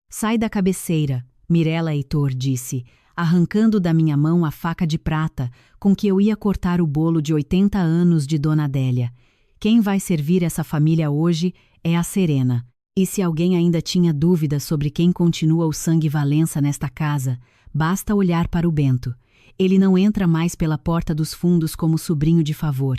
Sai da cabeceira, Mirela Heitor disse, arrancando da minha mão a faca de prata com que eu ia cortar o bolo de 80 anos de Dona Adélia. Quem vai servir essa família hoje é a Serena. E se alguém ainda tinha dúvidas sobre quem continua o sangue Valença nesta casa, basta olhar para o Bento. Ele não entra mais pela porta dos fundos como sobrinho de favor.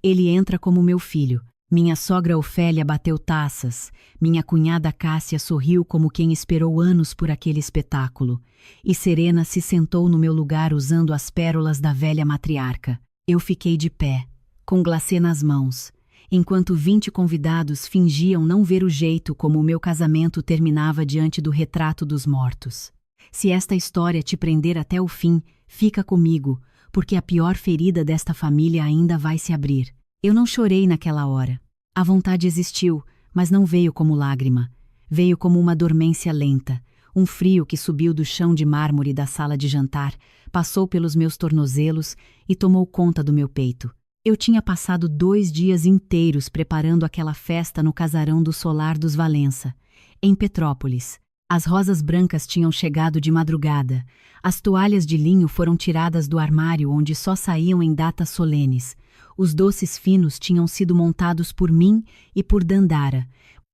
Ele entra como meu filho. Minha sogra Ofélia bateu taças. Minha cunhada Cássia sorriu como quem esperou anos por aquele espetáculo. E Serena se sentou no meu lugar usando as pérolas da velha matriarca. Eu fiquei de pé, com glacê nas mãos, enquanto 20 convidados fingiam não ver o jeito como o meu casamento terminava diante do retrato dos mortos. Se esta história te prender até o fim, fica comigo, porque a pior ferida desta família ainda vai se abrir. Eu não chorei naquela hora. A vontade existiu, mas não veio como lágrima. Veio como uma dormência lenta, um frio que subiu do chão de mármore da sala de jantar, passou pelos meus tornozelos e tomou conta do meu peito. Eu tinha passado 2 dias inteiros preparando aquela festa no casarão do Solar dos Valença, em Petrópolis. As rosas brancas tinham chegado de madrugada. As toalhas de linho foram tiradas do armário onde só saíam em datas solenes. Os doces finos tinham sido montados por mim e por Dandara,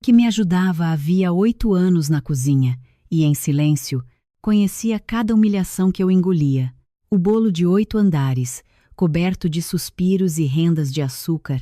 que me ajudava havia 8 anos na cozinha, e em silêncio, conhecia cada humilhação que eu engolia. O bolo de 8 andares, coberto de suspiros e rendas de açúcar,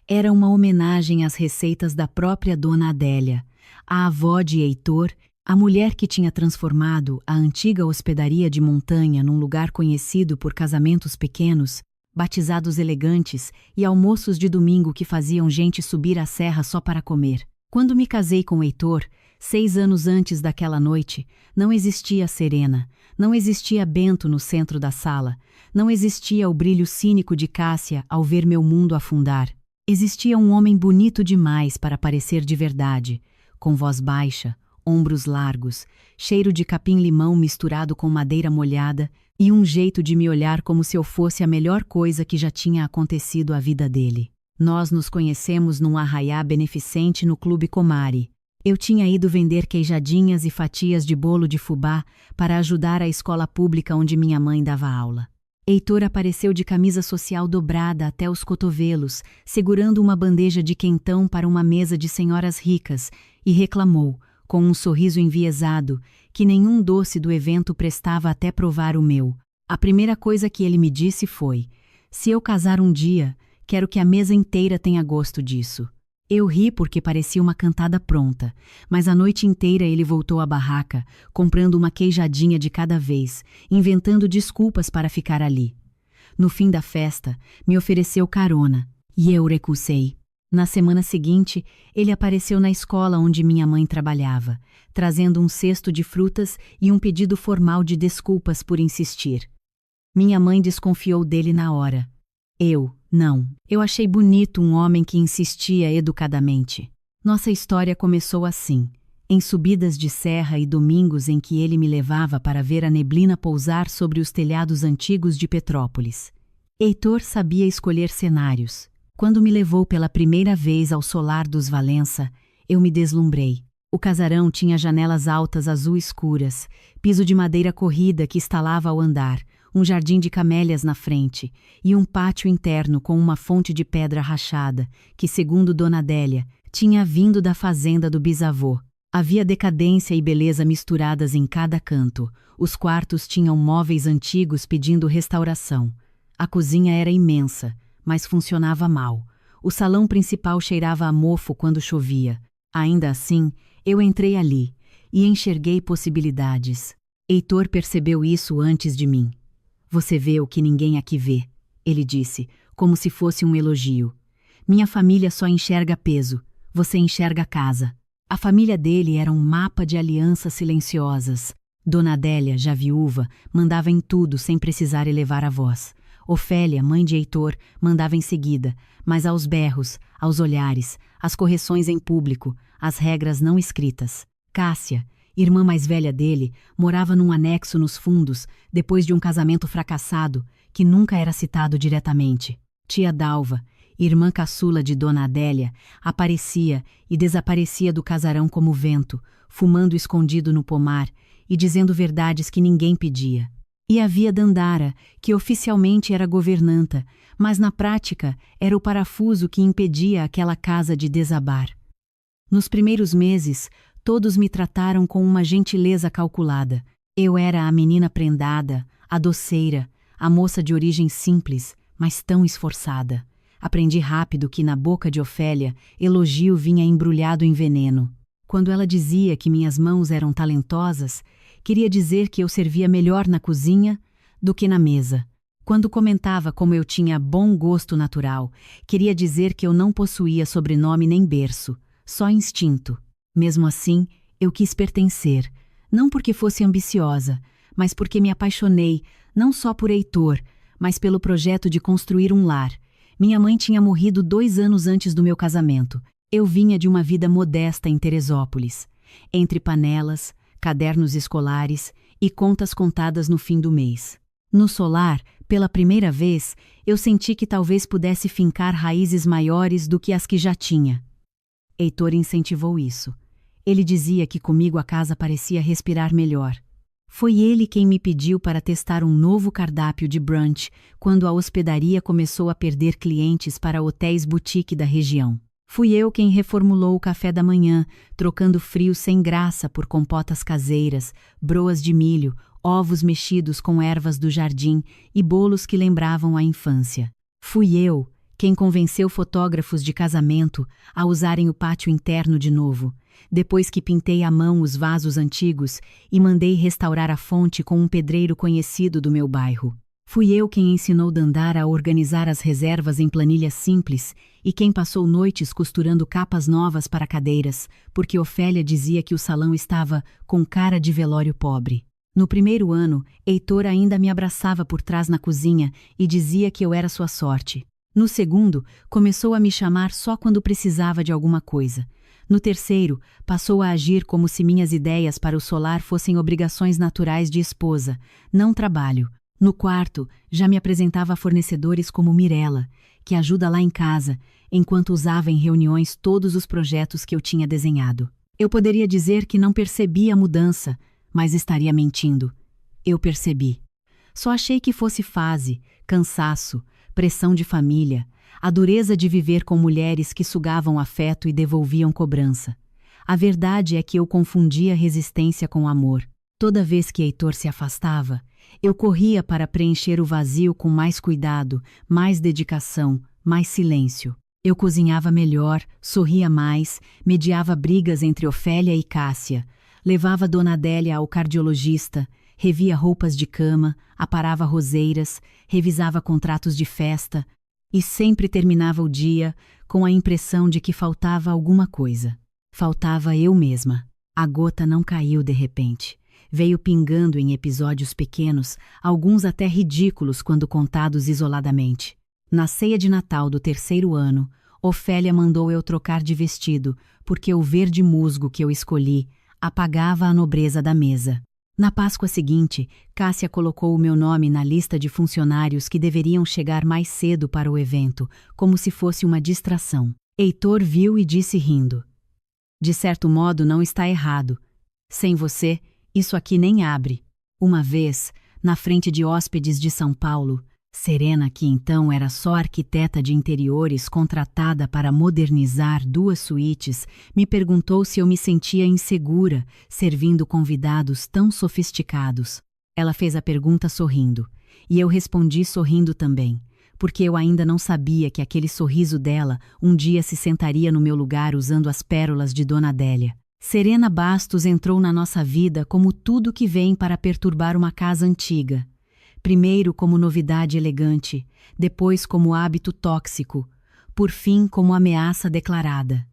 era uma homenagem às receitas da própria Dona Adélia, a avó de Heitor, a mulher que tinha transformado a antiga hospedaria de montanha num lugar conhecido por casamentos pequenos, batizados elegantes e almoços de domingo que faziam gente subir a serra só para comer. Quando me casei com Heitor, 6 anos antes daquela noite, não existia Serena, não existia Bento no centro da sala, não existia o brilho cínico de Cássia ao ver meu mundo afundar. Existia um homem bonito demais para parecer de verdade, com voz baixa, ombros largos, cheiro de capim-limão misturado com madeira molhada e um jeito de me olhar como se eu fosse a melhor coisa que já tinha acontecido à vida dele. Nós nos conhecemos num arraiá beneficente no Clube Comari. Eu tinha ido vender queijadinhas e fatias de bolo de fubá para ajudar a escola pública onde minha mãe dava aula. Heitor apareceu de camisa social dobrada até os cotovelos, segurando uma bandeja de quentão para uma mesa de senhoras ricas, e reclamou, com um sorriso enviesado, que nenhum doce do evento prestava até provar o meu. A primeira coisa que ele me disse foi: se eu casar um dia, quero que a mesa inteira tenha gosto disso. Eu ri porque parecia uma cantada pronta, mas a noite inteira ele voltou à barraca, comprando uma queijadinha de cada vez, inventando desculpas para ficar ali. No fim da festa, me ofereceu carona, e eu recusei. Na semana seguinte, ele apareceu na escola onde minha mãe trabalhava, trazendo um cesto de frutas e um pedido formal de desculpas por insistir. Minha mãe desconfiou dele na hora. Não. Eu achei bonito um homem que insistia educadamente. Nossa história começou assim, em subidas de serra e domingos em que ele me levava para ver a neblina pousar sobre os telhados antigos de Petrópolis. Heitor sabia escolher cenários. Quando me levou pela primeira vez ao Solar dos Valença, eu me deslumbrei. O casarão tinha janelas altas azul escuras, piso de madeira corrida que estalava ao andar, um jardim de camélias na frente e um pátio interno com uma fonte de pedra rachada, que, segundo Dona Adélia, tinha vindo da fazenda do bisavô. Havia decadência e beleza misturadas em cada canto. Os quartos tinham móveis antigos pedindo restauração. A cozinha era imensa, mas funcionava mal. O salão principal cheirava a mofo quando chovia. Ainda assim, eu entrei ali e enxerguei possibilidades. Heitor percebeu isso antes de mim. Você vê o que ninguém aqui vê, ele disse, como se fosse um elogio. Minha família só enxerga peso, você enxerga casa. A família dele era um mapa de alianças silenciosas. Dona Adélia, já viúva, mandava em tudo sem precisar elevar a voz. Ofélia, mãe de Heitor, mandava em seguida, mas aos berros, aos olhares, às correções em público, às regras não escritas. Cássia, irmã mais velha dele, morava num anexo nos fundos, depois de um casamento fracassado, que nunca era citado diretamente. Tia Dalva, irmã caçula de Dona Adélia, aparecia e desaparecia do casarão como vento, fumando escondido no pomar e dizendo verdades que ninguém pedia. E havia Dandara, que oficialmente era governanta, mas na prática era o parafuso que impedia aquela casa de desabar. Nos primeiros meses, todos me trataram com uma gentileza calculada. Eu era a menina prendada, a doceira, a moça de origem simples, mas tão esforçada. Aprendi rápido que na boca de Ofélia, elogio vinha embrulhado em veneno. Quando ela dizia que minhas mãos eram talentosas, queria dizer que eu servia melhor na cozinha do que na mesa. Quando comentava como eu tinha bom gosto natural, queria dizer que eu não possuía sobrenome nem berço, só instinto. Mesmo assim, eu quis pertencer, não porque fosse ambiciosa, mas porque me apaixonei, não só por Heitor, mas pelo projeto de construir um lar. Minha mãe tinha morrido 2 anos antes do meu casamento. Eu vinha de uma vida modesta em Teresópolis, entre panelas, cadernos escolares e contas contadas no fim do mês. No solar, pela primeira vez, eu senti que talvez pudesse fincar raízes maiores do que as que já tinha. Heitor incentivou isso. Ele dizia que comigo a casa parecia respirar melhor. Foi ele quem me pediu para testar um novo cardápio de brunch quando a hospedaria começou a perder clientes para hotéis boutique da região. Fui eu quem reformulou o café da manhã, trocando frios sem graça por compotas caseiras, broas de milho, ovos mexidos com ervas do jardim e bolos que lembravam a infância. Fui eu quem convenceu fotógrafos de casamento a usarem o pátio interno de novo, depois que pintei à mão os vasos antigos e mandei restaurar a fonte com um pedreiro conhecido do meu bairro. Fui eu quem ensinou Dandara a organizar as reservas em planilhas simples e quem passou noites costurando capas novas para cadeiras, porque Ofélia dizia que o salão estava com cara de velório pobre. No primeiro ano, Heitor ainda me abraçava por trás na cozinha e dizia que eu era sua sorte. No segundo, começou a me chamar só quando precisava de alguma coisa. No terceiro, passou a agir como se minhas ideias para o solar fossem obrigações naturais de esposa, não trabalho. No quarto, já me apresentava a fornecedores como Mirella, que ajuda lá em casa, enquanto usava em reuniões todos os projetos que eu tinha desenhado. Eu poderia dizer que não percebi a mudança, mas estaria mentindo. Eu percebi. Só achei que fosse fase, cansaço, pressão de família, a dureza de viver com mulheres que sugavam afeto e devolviam cobrança. A verdade é que eu confundia resistência com amor. Toda vez que Heitor se afastava, eu corria para preencher o vazio com mais cuidado, mais dedicação, mais silêncio. Eu cozinhava melhor, sorria mais, mediava brigas entre Ofélia e Cássia, levava Dona Adélia ao cardiologista, revia roupas de cama, aparava roseiras, revisava contratos de festa e sempre terminava o dia com a impressão de que faltava alguma coisa. Faltava eu mesma. A gota não caiu de repente. Veio pingando em episódios pequenos, alguns até ridículos quando contados isoladamente. Na ceia de Natal do 3º ano, Ofélia mandou eu trocar de vestido, porque o verde musgo que eu escolhi apagava a nobreza da mesa. Na Páscoa seguinte, Cássia colocou o meu nome na lista de funcionários que deveriam chegar mais cedo para o evento, como se fosse uma distração. Heitor viu e disse rindo: "De certo modo não está errado. Sem você, isso aqui nem abre." Uma vez, na frente de hóspedes de São Paulo, Serena, que então era só arquiteta de interiores contratada para modernizar 2 suítes, me perguntou se eu me sentia insegura servindo convidados tão sofisticados. Ela fez a pergunta sorrindo, e eu respondi sorrindo também, porque eu ainda não sabia que aquele sorriso dela um dia se sentaria no meu lugar usando as pérolas de Dona Adélia. Serena Bastos entrou na nossa vida como tudo que vem para perturbar uma casa antiga. Primeiro como novidade elegante, depois como hábito tóxico, por fim como ameaça declarada.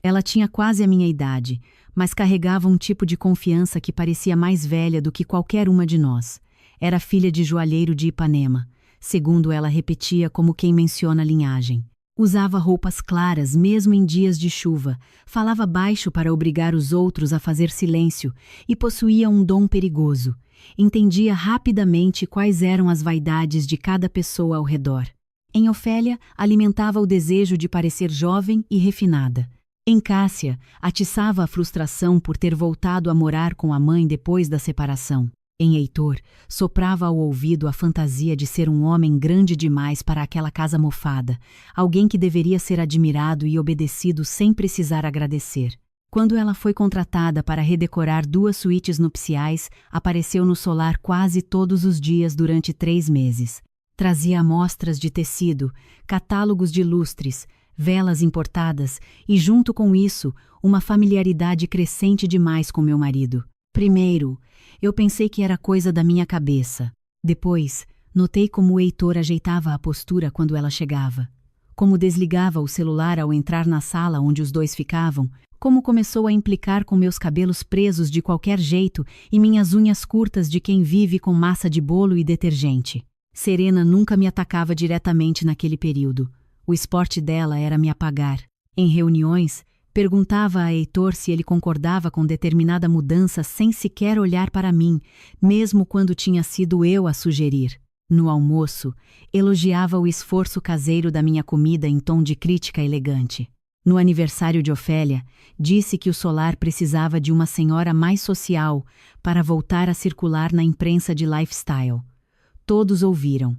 Ela tinha quase a minha idade, mas carregava um tipo de confiança que parecia mais velha do que qualquer uma de nós. Era filha de joalheiro de Ipanema, segundo ela repetia como quem menciona a linhagem. Usava roupas claras mesmo em dias de chuva, falava baixo para obrigar os outros a fazer silêncio e possuía um dom perigoso. Entendia rapidamente quais eram as vaidades de cada pessoa ao redor. Em Ofélia, alimentava o desejo de parecer jovem e refinada. Em Cássia, atiçava a frustração por ter voltado a morar com a mãe depois da separação. Em Heitor, soprava ao ouvido a fantasia de ser um homem grande demais para aquela casa mofada, alguém que deveria ser admirado e obedecido sem precisar agradecer. Quando ela foi contratada para redecorar 2 suítes nupciais, apareceu no solar quase todos os dias durante 3 meses. Trazia amostras de tecido, catálogos de lustres, velas importadas e, junto com isso, uma familiaridade crescente demais com meu marido. Primeiro, eu pensei que era coisa da minha cabeça. Depois, notei como o Heitor ajeitava a postura quando ela chegava, como desligava o celular ao entrar na sala onde os dois ficavam, como começou a implicar com meus cabelos presos de qualquer jeito e minhas unhas curtas de quem vive com massa de bolo e detergente. Serena nunca me atacava diretamente naquele período. O esporte dela era me apagar. Em reuniões, perguntava a Heitor se ele concordava com determinada mudança sem sequer olhar para mim, mesmo quando tinha sido eu a sugerir. No almoço, elogiava o esforço caseiro da minha comida em tom de crítica elegante. No aniversário de Ofélia, disse que o solar precisava de uma senhora mais social para voltar a circular na imprensa de lifestyle. Todos ouviram.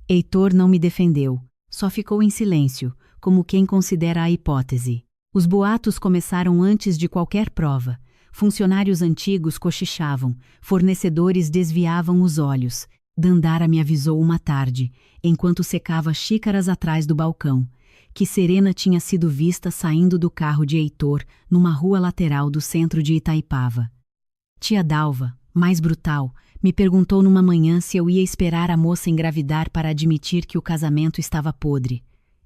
Heitor não me defendeu, só ficou em silêncio, como quem considera a hipótese. Os boatos começaram antes de qualquer prova. Funcionários antigos cochichavam, fornecedores desviavam os olhos. Dandara me avisou uma tarde, enquanto secava xícaras atrás do balcão, que Serena tinha sido vista saindo do carro de Heitor numa rua lateral do centro de Itaipava. Tia Dalva, mais brutal, me perguntou numa manhã se eu ia esperar a moça engravidar para admitir que o casamento estava podre.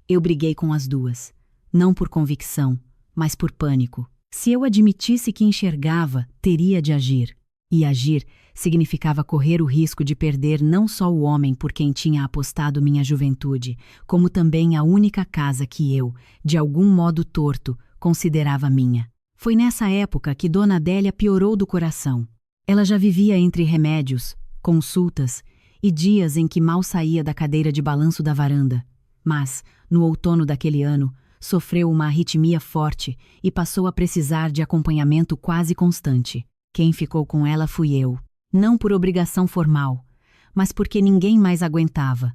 Eu briguei com as duas. Não por convicção, mas por pânico. Se eu admitisse que enxergava, teria de agir. E agir significava correr o risco de perder não só o homem por quem tinha apostado minha juventude, como também a única casa que eu, de algum modo torto, considerava minha. Foi nessa época que Dona Adélia piorou do coração. Ela já vivia entre remédios, consultas e dias em que mal saía da cadeira de balanço da varanda. Mas, no outono daquele ano, sofreu uma arritmia forte e passou a precisar de acompanhamento quase constante. Quem ficou com ela fui eu. Não por obrigação formal, mas porque ninguém mais aguentava.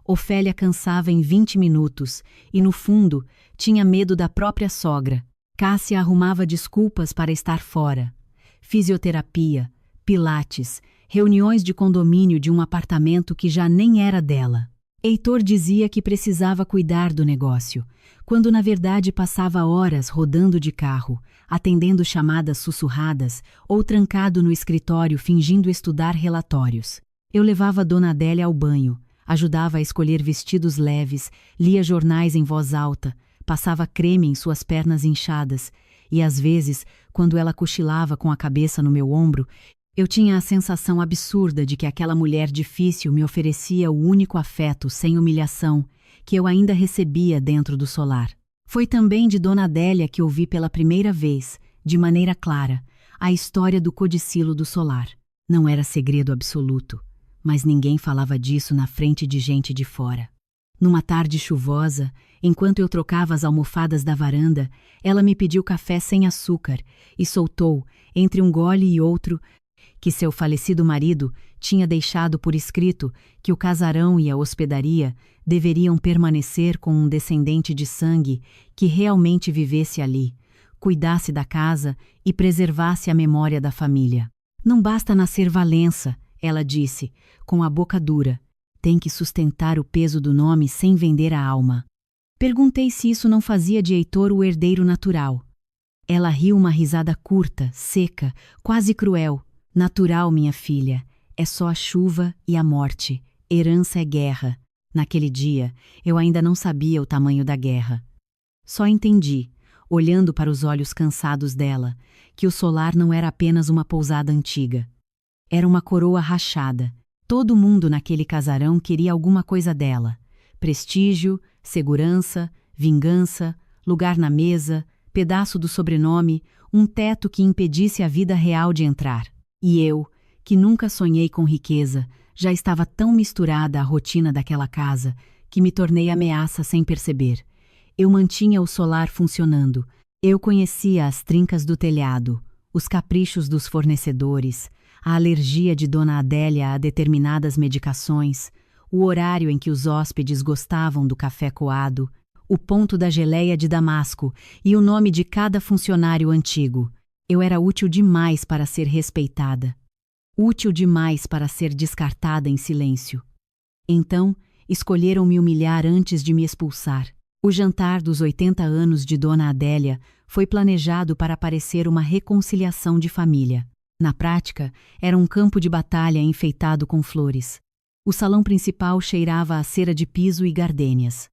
Ofélia cansava em 20 minutos e, no fundo, tinha medo da própria sogra. Cássia arrumava desculpas para estar fora. Fisioterapia, pilates, reuniões de condomínio de um apartamento que já nem era dela. Heitor dizia que precisava cuidar do negócio, quando na verdade passava horas rodando de carro, atendendo chamadas sussurradas ou trancado no escritório fingindo estudar relatórios. Eu levava Dona Adélia ao banho, ajudava a escolher vestidos leves, lia jornais em voz alta, passava creme em suas pernas inchadas e, às vezes, quando ela cochilava com a cabeça no meu ombro, eu tinha a sensação absurda de que aquela mulher difícil me oferecia o único afeto sem humilhação que eu ainda recebia dentro do solar. Foi também de Dona Adélia que ouvi pela primeira vez, de maneira clara, a história do codicilo do solar. Não era segredo absoluto, mas ninguém falava disso na frente de gente de fora. Numa tarde chuvosa, enquanto eu trocava as almofadas da varanda, ela me pediu café sem açúcar e soltou, entre um gole e outro, que seu falecido marido tinha deixado por escrito que o casarão e a hospedaria deveriam permanecer com um descendente de sangue que realmente vivesse ali, cuidasse da casa e preservasse a memória da família. Não basta nascer Valença, ela disse, com a boca dura. Tem que sustentar o peso do nome sem vender a alma. Perguntei se isso não fazia de Heitor o herdeiro natural. Ela riu uma risada curta, seca, quase cruel. Natural, minha filha, é só a chuva e a morte. Herança é guerra. Naquele dia, eu ainda não sabia o tamanho da guerra. Só entendi, olhando para os olhos cansados dela, que o solar não era apenas uma pousada antiga. Era uma coroa rachada. Todo mundo naquele casarão queria alguma coisa dela. Prestígio, segurança, vingança, lugar na mesa, pedaço do sobrenome, um teto que impedisse a vida real de entrar. E eu, que nunca sonhei com riqueza, já estava tão misturada à rotina daquela casa que me tornei ameaça sem perceber. Eu mantinha o solar funcionando. Eu conhecia as trincas do telhado, os caprichos dos fornecedores, a alergia de Dona Adélia a determinadas medicações, o horário em que os hóspedes gostavam do café coado, o ponto da geleia de damasco e o nome de cada funcionário antigo. Eu era útil demais para ser respeitada. Útil demais para ser descartada em silêncio. Então, escolheram me humilhar antes de me expulsar. O jantar dos 80 anos de Dona Adélia foi planejado para parecer uma reconciliação de família. Na prática, era um campo de batalha enfeitado com flores. O salão principal cheirava a cera de piso e gardênias.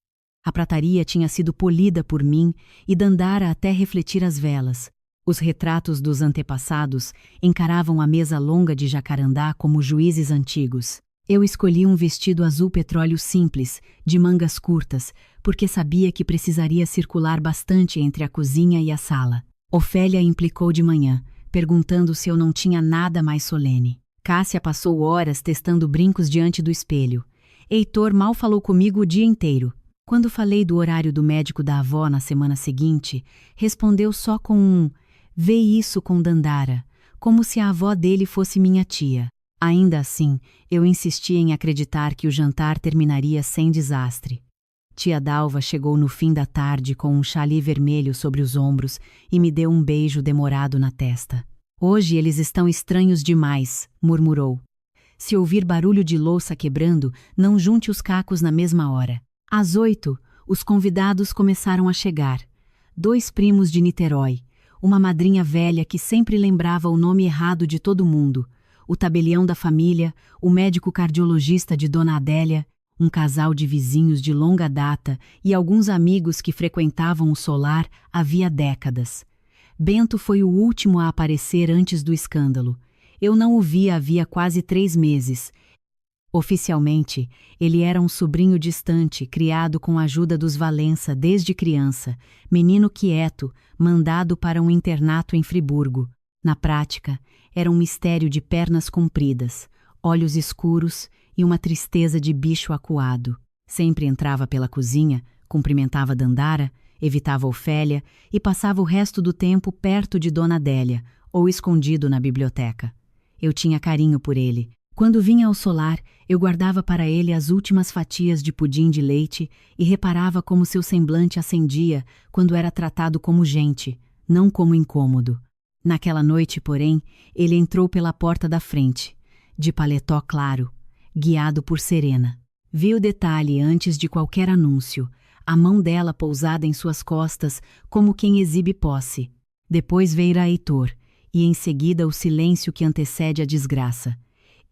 A prataria tinha sido polida por mim e Dandara até refletir as velas. Os retratos dos antepassados encaravam a mesa longa de jacarandá como juízes antigos. Eu escolhi um vestido azul petróleo simples, de mangas curtas, porque sabia que precisaria circular bastante entre a cozinha e a sala. Ofélia implicou de manhã, perguntando se eu não tinha nada mais solene. Cássia passou horas testando brincos diante do espelho. Heitor mal falou comigo o dia inteiro. Quando falei do horário do médico da avó na semana seguinte, respondeu só com um "vê isso com Dandara", como se a avó dele fosse minha tia. Ainda assim, eu insistia em acreditar que o jantar terminaria sem desastre. Tia Dalva chegou no fim da tarde com um xali vermelho sobre os ombros e me deu um beijo demorado na testa. "Hoje eles estão estranhos demais", murmurou. "Se ouvir barulho de louça quebrando, não junte os cacos na mesma hora." Às 8, os convidados começaram a chegar. 2 primos de Niterói, uma madrinha velha que sempre lembrava o nome errado de todo mundo, o tabelião da família, o médico cardiologista de Dona Adélia, um casal de vizinhos de longa data e alguns amigos que frequentavam o solar havia décadas. Bento foi o último a aparecer antes do escândalo. Eu não o via havia quase 3 meses. Oficialmente, ele era um sobrinho distante, criado com a ajuda dos Valença desde criança, menino quieto, mandado para um internato em Friburgo. Na prática, era um mistério de pernas compridas, olhos escuros e uma tristeza de bicho acuado. Sempre entrava pela cozinha, cumprimentava Dandara, evitava Ofélia e passava o resto do tempo perto de Dona Adélia ou escondido na biblioteca. Eu tinha carinho por ele. Quando vinha ao solar, eu guardava para ele as últimas fatias de pudim de leite e reparava como seu semblante acendia quando era tratado como gente, não como incômodo. Naquela noite, porém, ele entrou pela porta da frente, de paletó claro, guiado por Serena. Vi o detalhe antes de qualquer anúncio, a mão dela pousada em suas costas como quem exibe posse. Depois veio Heitor, e em seguida o silêncio que antecede a desgraça.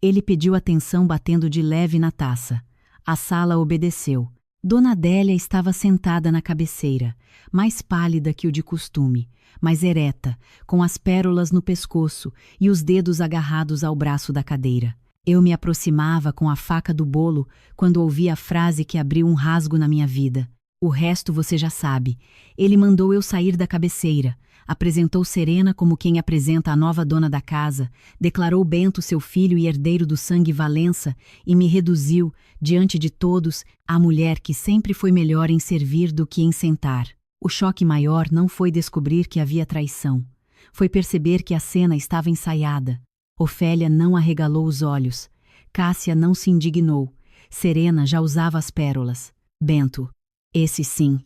Ele pediu atenção batendo de leve na taça. A sala obedeceu. Dona Adélia estava sentada na cabeceira, mais pálida que o de costume, mas ereta, com as pérolas no pescoço e os dedos agarrados ao braço da cadeira. Eu me aproximava com a faca do bolo quando ouvi a frase que abriu um rasgo na minha vida. "O resto você já sabe. Ele mandou eu sair da cabeceira. Apresentou Serena como quem apresenta a nova dona da casa, declarou Bento seu filho e herdeiro do sangue Valença e me reduziu, diante de todos, à mulher que sempre foi melhor em servir do que em sentar. O choque maior não foi descobrir que havia traição. Foi perceber que a cena estava ensaiada. Ofélia não arregalou os olhos. Cássia não se indignou. Serena já usava as pérolas. Bento, esse sim,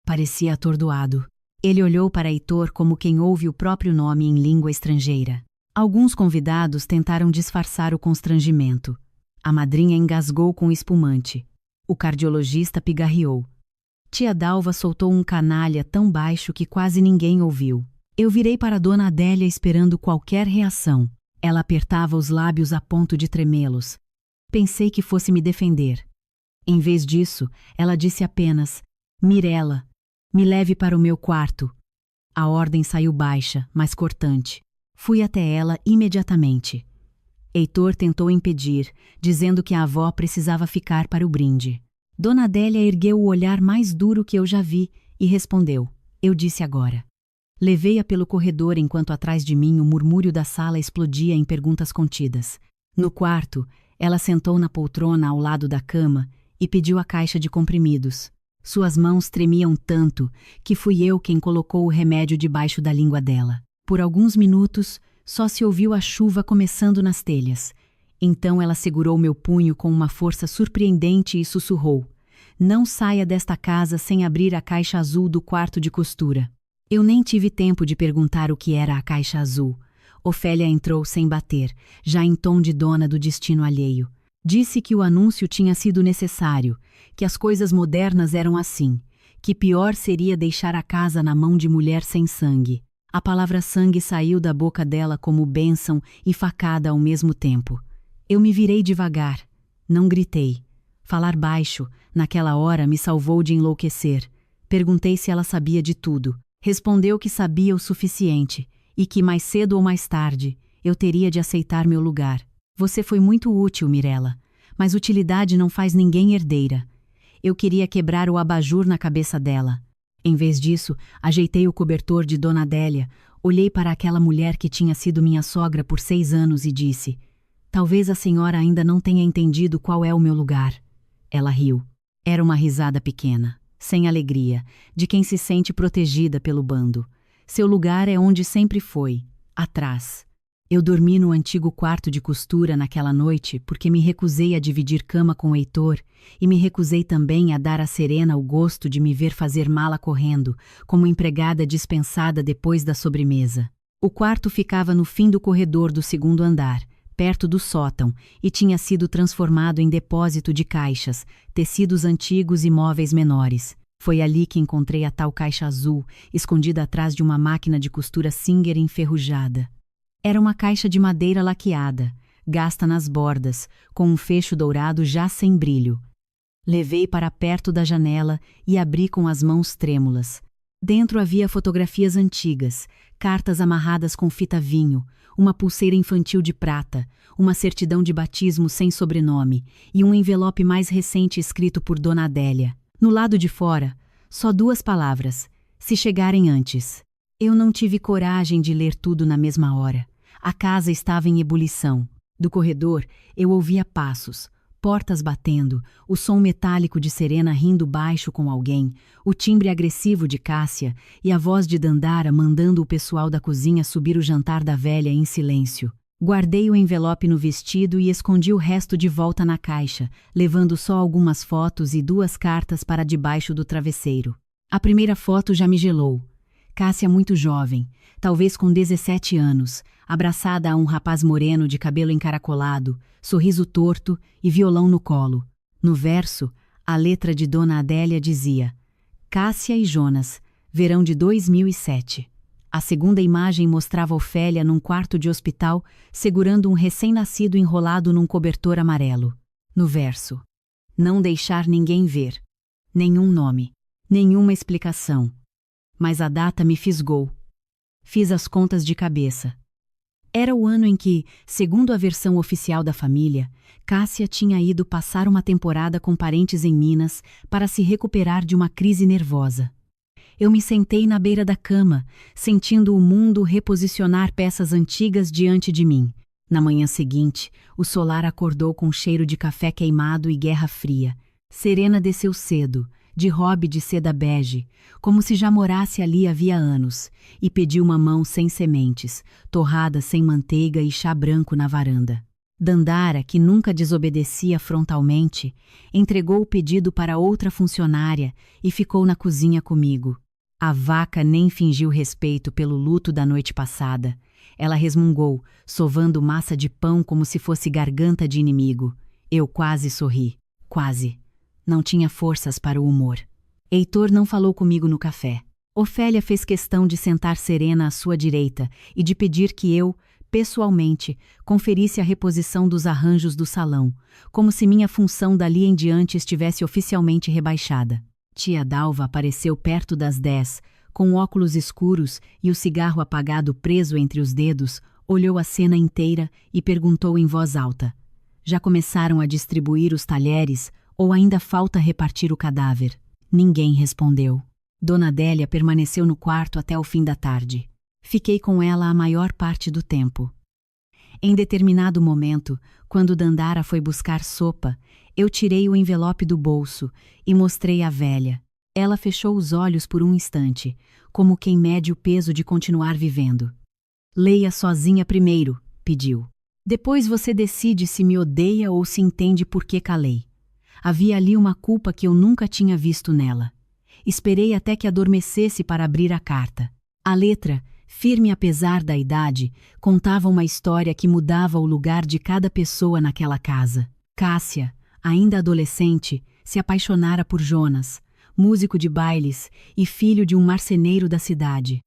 parecia atordoado. Ele olhou para Heitor como quem ouve o próprio nome em língua estrangeira. Alguns convidados tentaram disfarçar o constrangimento. A madrinha engasgou com espumante. O cardiologista pigarreou. Tia Dalva soltou um canalha tão baixo que quase ninguém ouviu. Eu virei para Dona Adélia esperando qualquer reação. Ela apertava os lábios a ponto de tremê-los. Pensei que fosse me defender. Em vez disso, ela disse apenas: "Mirela, me leve para o meu quarto." A ordem saiu baixa, mas cortante. Fui até ela imediatamente. Heitor tentou impedir, dizendo que a avó precisava ficar para o brinde. Dona Adélia ergueu o olhar mais duro que eu já vi e respondeu: "Eu disse agora." Levei-a pelo corredor enquanto atrás de mim o murmúrio da sala explodia em perguntas contidas. No quarto, ela sentou na poltrona ao lado da cama e pediu a caixa de comprimidos. Suas mãos tremiam tanto que fui eu quem colocou o remédio debaixo da língua dela. Por alguns minutos, só se ouviu a chuva começando nas telhas. Então ela segurou meu punho com uma força surpreendente e sussurrou: "Não saia desta casa sem abrir a caixa azul do quarto de costura." Eu nem tive tempo de perguntar o que era a caixa azul. Ofélia entrou sem bater, já em tom de dona do destino alheio. Disse que o anúncio tinha sido necessário, que as coisas modernas eram assim, que pior seria deixar a casa na mão de mulher sem sangue. A palavra sangue saiu da boca dela como bênção e facada ao mesmo tempo. Eu me virei devagar. Não gritei. Falar baixo, naquela hora, me salvou de enlouquecer. Perguntei se ela sabia de tudo. Respondeu que sabia o suficiente e que, mais cedo ou mais tarde, eu teria de aceitar meu lugar. Você foi muito útil, Mirella, mas utilidade não faz ninguém herdeira. Eu queria quebrar o abajur na cabeça dela. Em vez disso, ajeitei o cobertor de Dona Adélia, olhei para aquela mulher que tinha sido minha sogra por 6 anos e disse: "Talvez a senhora ainda não tenha entendido qual é o meu lugar." Ela riu. Era uma risada pequena, sem alegria, de quem se sente protegida pelo bando. Seu lugar é onde sempre foi, atrás. Eu dormi no antigo quarto de costura naquela noite porque me recusei a dividir cama com o Heitor e me recusei também a dar a Serena o gosto de me ver fazer mala correndo, como empregada dispensada depois da sobremesa. O quarto ficava no fim do corredor do 2º andar, perto do sótão, e tinha sido transformado em depósito de caixas, tecidos antigos e móveis menores. Foi ali que encontrei a tal caixa azul, escondida atrás de uma máquina de costura Singer enferrujada. Era uma caixa de madeira laqueada, gasta nas bordas, com um fecho dourado já sem brilho. Levei para perto da janela e abri com as mãos trêmulas. Dentro havia fotografias antigas, cartas amarradas com fita vinho, uma pulseira infantil de prata, uma certidão de batismo sem sobrenome e um envelope mais recente escrito por Dona Adélia. No lado de fora, só 2 palavras: "se chegarem antes." Eu não tive coragem de ler tudo na mesma hora. A casa estava em ebulição. Do corredor, eu ouvia passos, portas batendo, o som metálico de Serena rindo baixo com alguém, o timbre agressivo de Cássia e a voz de Dandara mandando o pessoal da cozinha subir o jantar da velha em silêncio. Guardei o envelope no vestido e escondi o resto de volta na caixa, levando só algumas fotos e 2 cartas para debaixo do travesseiro. A primeira foto já me gelou. Cássia muito jovem, talvez com 17 anos, abraçada a um rapaz moreno de cabelo encaracolado, sorriso torto e violão no colo. No verso, a letra de Dona Adélia dizia: "Cássia e Jonas, verão de 2007. A segunda imagem mostrava Ofélia num quarto de hospital, segurando um recém-nascido enrolado num cobertor amarelo. No verso: "Não deixar ninguém ver." Nenhum nome, nenhuma explicação. Mas a data me fisgou. Fiz as contas de cabeça. Era o ano em que, segundo a versão oficial da família, Cássia tinha ido passar uma temporada com parentes em Minas para se recuperar de uma crise nervosa. Eu me sentei na beira da cama, sentindo o mundo reposicionar peças antigas diante de mim. Na manhã seguinte, o solar acordou com cheiro de café queimado e guerra fria. Serena desceu cedo, de robe de seda bege, como se já morasse ali havia anos, e pediu uma mão sem sementes, torrada sem manteiga e chá branco na varanda. Dandara, que nunca desobedecia frontalmente, entregou o pedido para outra funcionária e ficou na cozinha comigo. A vaca nem fingiu respeito pelo luto da noite passada. Ela resmungou, sovando massa de pão como se fosse garganta de inimigo. Eu quase sorri. Quase. Não tinha forças para o humor. Heitor não falou comigo no café. Ofélia fez questão de sentar Serena à sua direita e de pedir que eu, pessoalmente, conferisse a reposição dos arranjos do salão, como se minha função dali em diante estivesse oficialmente rebaixada. Tia Dalva apareceu perto das 10, com óculos escuros e o cigarro apagado preso entre os dedos, olhou a cena inteira e perguntou em voz alta: "Já começaram a distribuir os talheres ou ainda falta repartir o cadáver?" Ninguém respondeu. Dona Adélia permaneceu no quarto até o fim da tarde. Fiquei com ela a maior parte do tempo. Em determinado momento, quando Dandara foi buscar sopa, eu tirei o envelope do bolso e mostrei à velha. Ela fechou os olhos por um instante, como quem mede o peso de continuar vivendo. Leia sozinha primeiro, pediu. Depois você decide se me odeia ou se entende por que calei. Havia ali uma culpa que eu nunca tinha visto nela. Esperei até que adormecesse para abrir a carta. A letra, firme apesar da idade, contava uma história que mudava o lugar de cada pessoa naquela casa. Cássia, ainda adolescente, se apaixonara por Jonas, músico de bailes e filho de um marceneiro da cidade.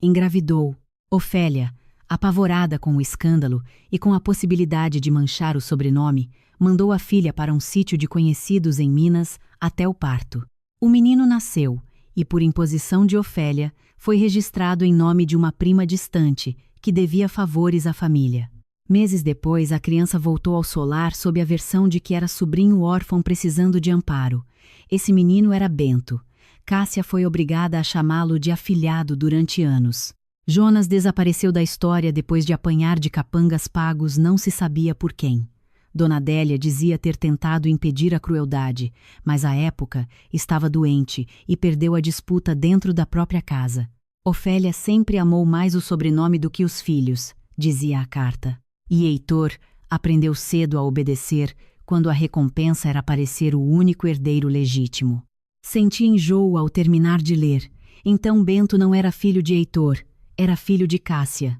Engravidou. Ofélia, apavorada com o escândalo e com a possibilidade de manchar o sobrenome, mandou a filha para um sítio de conhecidos em Minas até o parto. O menino nasceu e, por imposição de Ofélia, foi registrado em nome de uma prima distante que devia favores à família. Meses depois, a criança voltou ao solar sob a versão de que era sobrinho órfão precisando de amparo. Esse menino era Bento. Cássia foi obrigada a chamá-lo de afilhado durante anos. Jonas desapareceu da história depois de apanhar de capangas pagos não se sabia por quem. Dona Adélia dizia ter tentado impedir a crueldade, mas à época estava doente e perdeu a disputa dentro da própria casa. Ofélia sempre amou mais o sobrenome do que os filhos, dizia a carta. E Heitor aprendeu cedo a obedecer quando a recompensa era parecer o único herdeiro legítimo. Senti enjoo ao terminar de ler. Então Bento não era filho de Heitor, era filho de Cássia.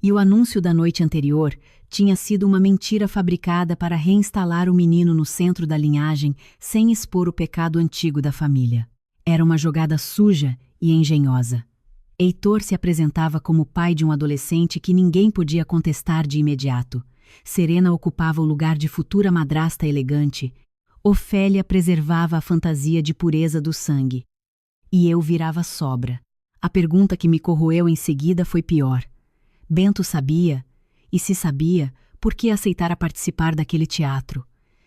E o anúncio da noite anterior tinha sido uma mentira fabricada para reinstalar o menino no centro da linhagem sem expor o pecado antigo da família. Era uma jogada suja e engenhosa. Heitor se apresentava como pai de um adolescente que ninguém podia contestar de imediato. Serena ocupava o lugar de futura madrasta elegante. Ofélia preservava a fantasia de pureza do sangue. E eu virava sobra. A pergunta que me corroeu em seguida foi pior. Bento sabia, e se sabia, por que aceitara participar daquele teatro?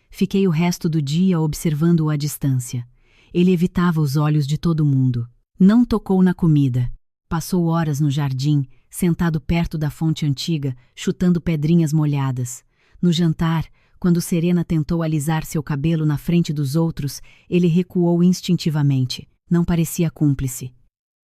Fiquei o resto do dia observando-o à distância. Ele evitava os olhos de todo mundo. Não tocou na comida. Passou horas no jardim, sentado perto da fonte antiga, chutando pedrinhas molhadas. No jantar, quando Serena tentou alisar seu cabelo na frente dos outros, ele recuou instintivamente. Não parecia cúmplice.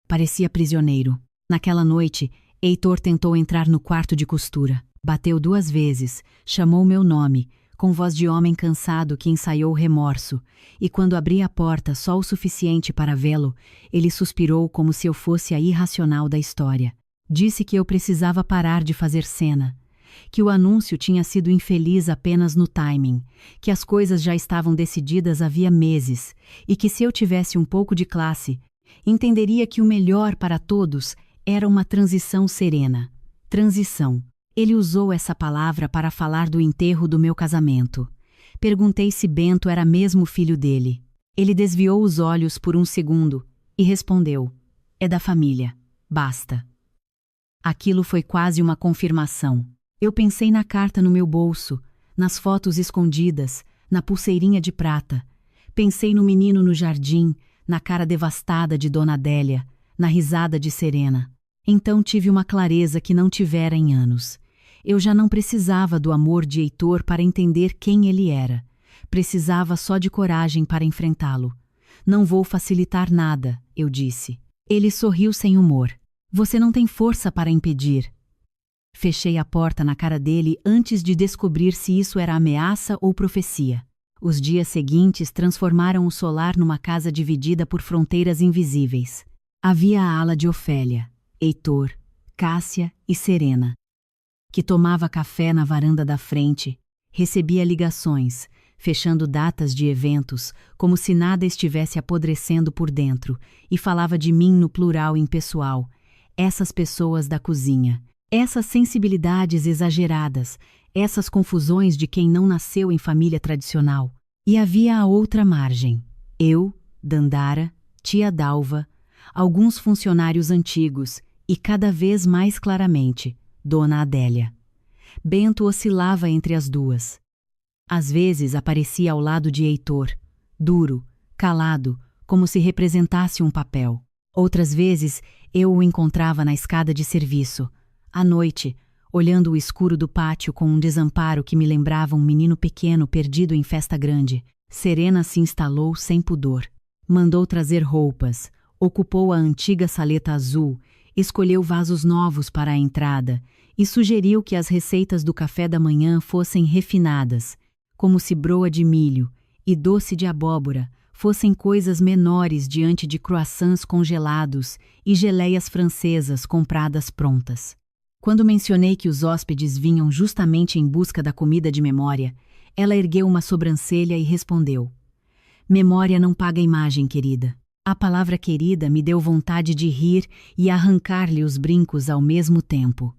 Parecia prisioneiro. Naquela noite, Heitor tentou entrar no quarto de costura. Bateu 2 vezes, chamou meu nome, com voz de homem cansado que ensaiou remorso, e quando abri a porta só o suficiente para vê-lo, ele suspirou como se eu fosse a irracional da história. Disse que eu precisava parar de fazer cena, que o anúncio tinha sido infeliz apenas no timing, que as coisas já estavam decididas havia meses, e que se eu tivesse um pouco de classe, entenderia que o melhor para todos era uma transição serena. Transição. Ele usou essa palavra para falar do enterro do meu casamento. Perguntei se Bento era mesmo filho dele. Ele desviou os olhos por um segundo e respondeu: "É da família. Basta." Aquilo foi quase uma confirmação. Eu pensei na carta no meu bolso, nas fotos escondidas, na pulseirinha de prata. Pensei no menino no jardim, na cara devastada de Dona Adélia, na risada de Serena. Então tive uma clareza que não tivera em anos. Eu já não precisava do amor de Heitor para entender quem ele era. Precisava só de coragem para enfrentá-lo. "Não vou facilitar nada", eu disse. Ele sorriu sem humor. "Você não tem força para impedir." Fechei a porta na cara dele antes de descobrir se isso era ameaça ou profecia. Os dias seguintes transformaram o solar numa casa dividida por fronteiras invisíveis. Havia a ala de Ofélia, Heitor, Cássia e Serena, que tomava café na varanda da frente, recebia ligações, fechando datas de eventos, como se nada estivesse apodrecendo por dentro, e falava de mim no plural impessoal. Essas pessoas da cozinha, essas sensibilidades exageradas, essas confusões de quem não nasceu em família tradicional. E havia a outra margem. Eu, Dandara, tia Dalva, alguns funcionários antigos e, cada vez mais claramente, Dona Adélia. Bento oscilava entre as duas. Às vezes aparecia ao lado de Heitor, duro, calado, como se representasse um papel. Outras vezes eu o encontrava na escada de serviço, à noite, olhando o escuro do pátio com um desamparo que me lembrava um menino pequeno perdido em festa grande. Serena se instalou sem pudor. Mandou trazer roupas, ocupou a antiga saleta azul, escolheu vasos novos para a entrada e sugeriu que as receitas do café da manhã fossem refinadas, como se broa de milho e doce de abóbora fossem coisas menores diante de croissants congelados e geleias francesas compradas prontas. Quando mencionei que os hóspedes vinham justamente em busca da comida de memória, ela ergueu uma sobrancelha e respondeu: "Memória não paga imagem, querida." A palavra querida me deu vontade de rir e arrancar-lhe os brincos ao mesmo tempo.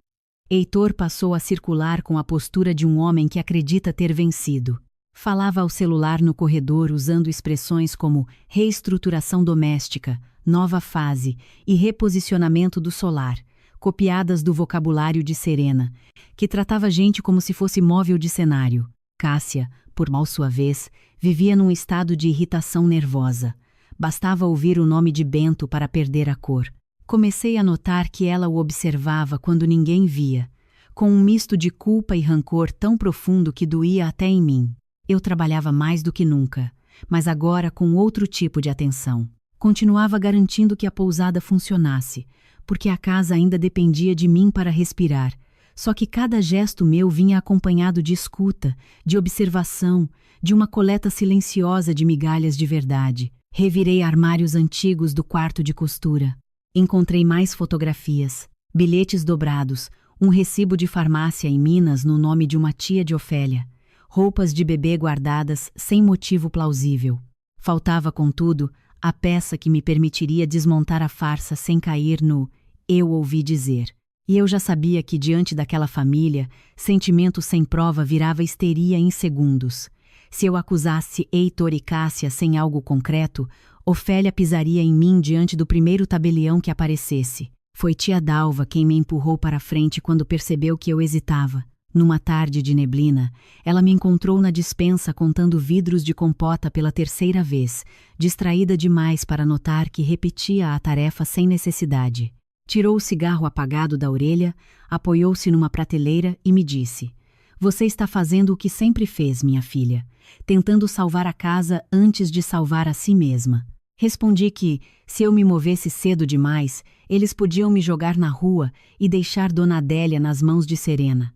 Heitor passou a circular com a postura de um homem que acredita ter vencido. Falava ao celular no corredor usando expressões como reestruturação doméstica, nova fase e reposicionamento do solar, copiadas do vocabulário de Serena, que tratava gente como se fosse móvel de cenário. Cássia, por mal sua vez, vivia num estado de irritação nervosa. Bastava ouvir o nome de Bento para perder a cor. Comecei a notar que ela o observava quando ninguém via, com um misto de culpa e rancor tão profundo que doía até em mim. Eu trabalhava mais do que nunca, mas agora com outro tipo de atenção. Continuava garantindo que a pousada funcionasse, porque a casa ainda dependia de mim para respirar. Só que cada gesto meu vinha acompanhado de escuta, de observação, de uma coleta silenciosa de migalhas de verdade. Revirei armários antigos do quarto de costura. Encontrei mais fotografias, bilhetes dobrados, um recibo de farmácia em Minas no nome de uma tia de Ofélia, roupas de bebê guardadas sem motivo plausível. Faltava, contudo, a peça que me permitiria desmontar a farsa sem cair no "eu ouvi dizer". E eu já sabia que, diante daquela família, sentimento sem prova virava histeria em segundos. Se eu acusasse Heitor e Cássia sem algo concreto, Ofélia pisaria em mim diante do primeiro tabelião que aparecesse. Foi tia Dalva quem me empurrou para a frente quando percebeu que eu hesitava. Numa tarde de neblina, ela me encontrou na despensa contando vidros de compota pela terceira vez, distraída demais para notar que repetia a tarefa sem necessidade. Tirou o cigarro apagado da orelha, apoiou-se numa prateleira e me disse: "Você está fazendo o que sempre fez, minha filha, tentando salvar a casa antes de salvar a si mesma." Respondi que, se eu me movesse cedo demais, eles podiam me jogar na rua e deixar Dona Adélia nas mãos de Serena.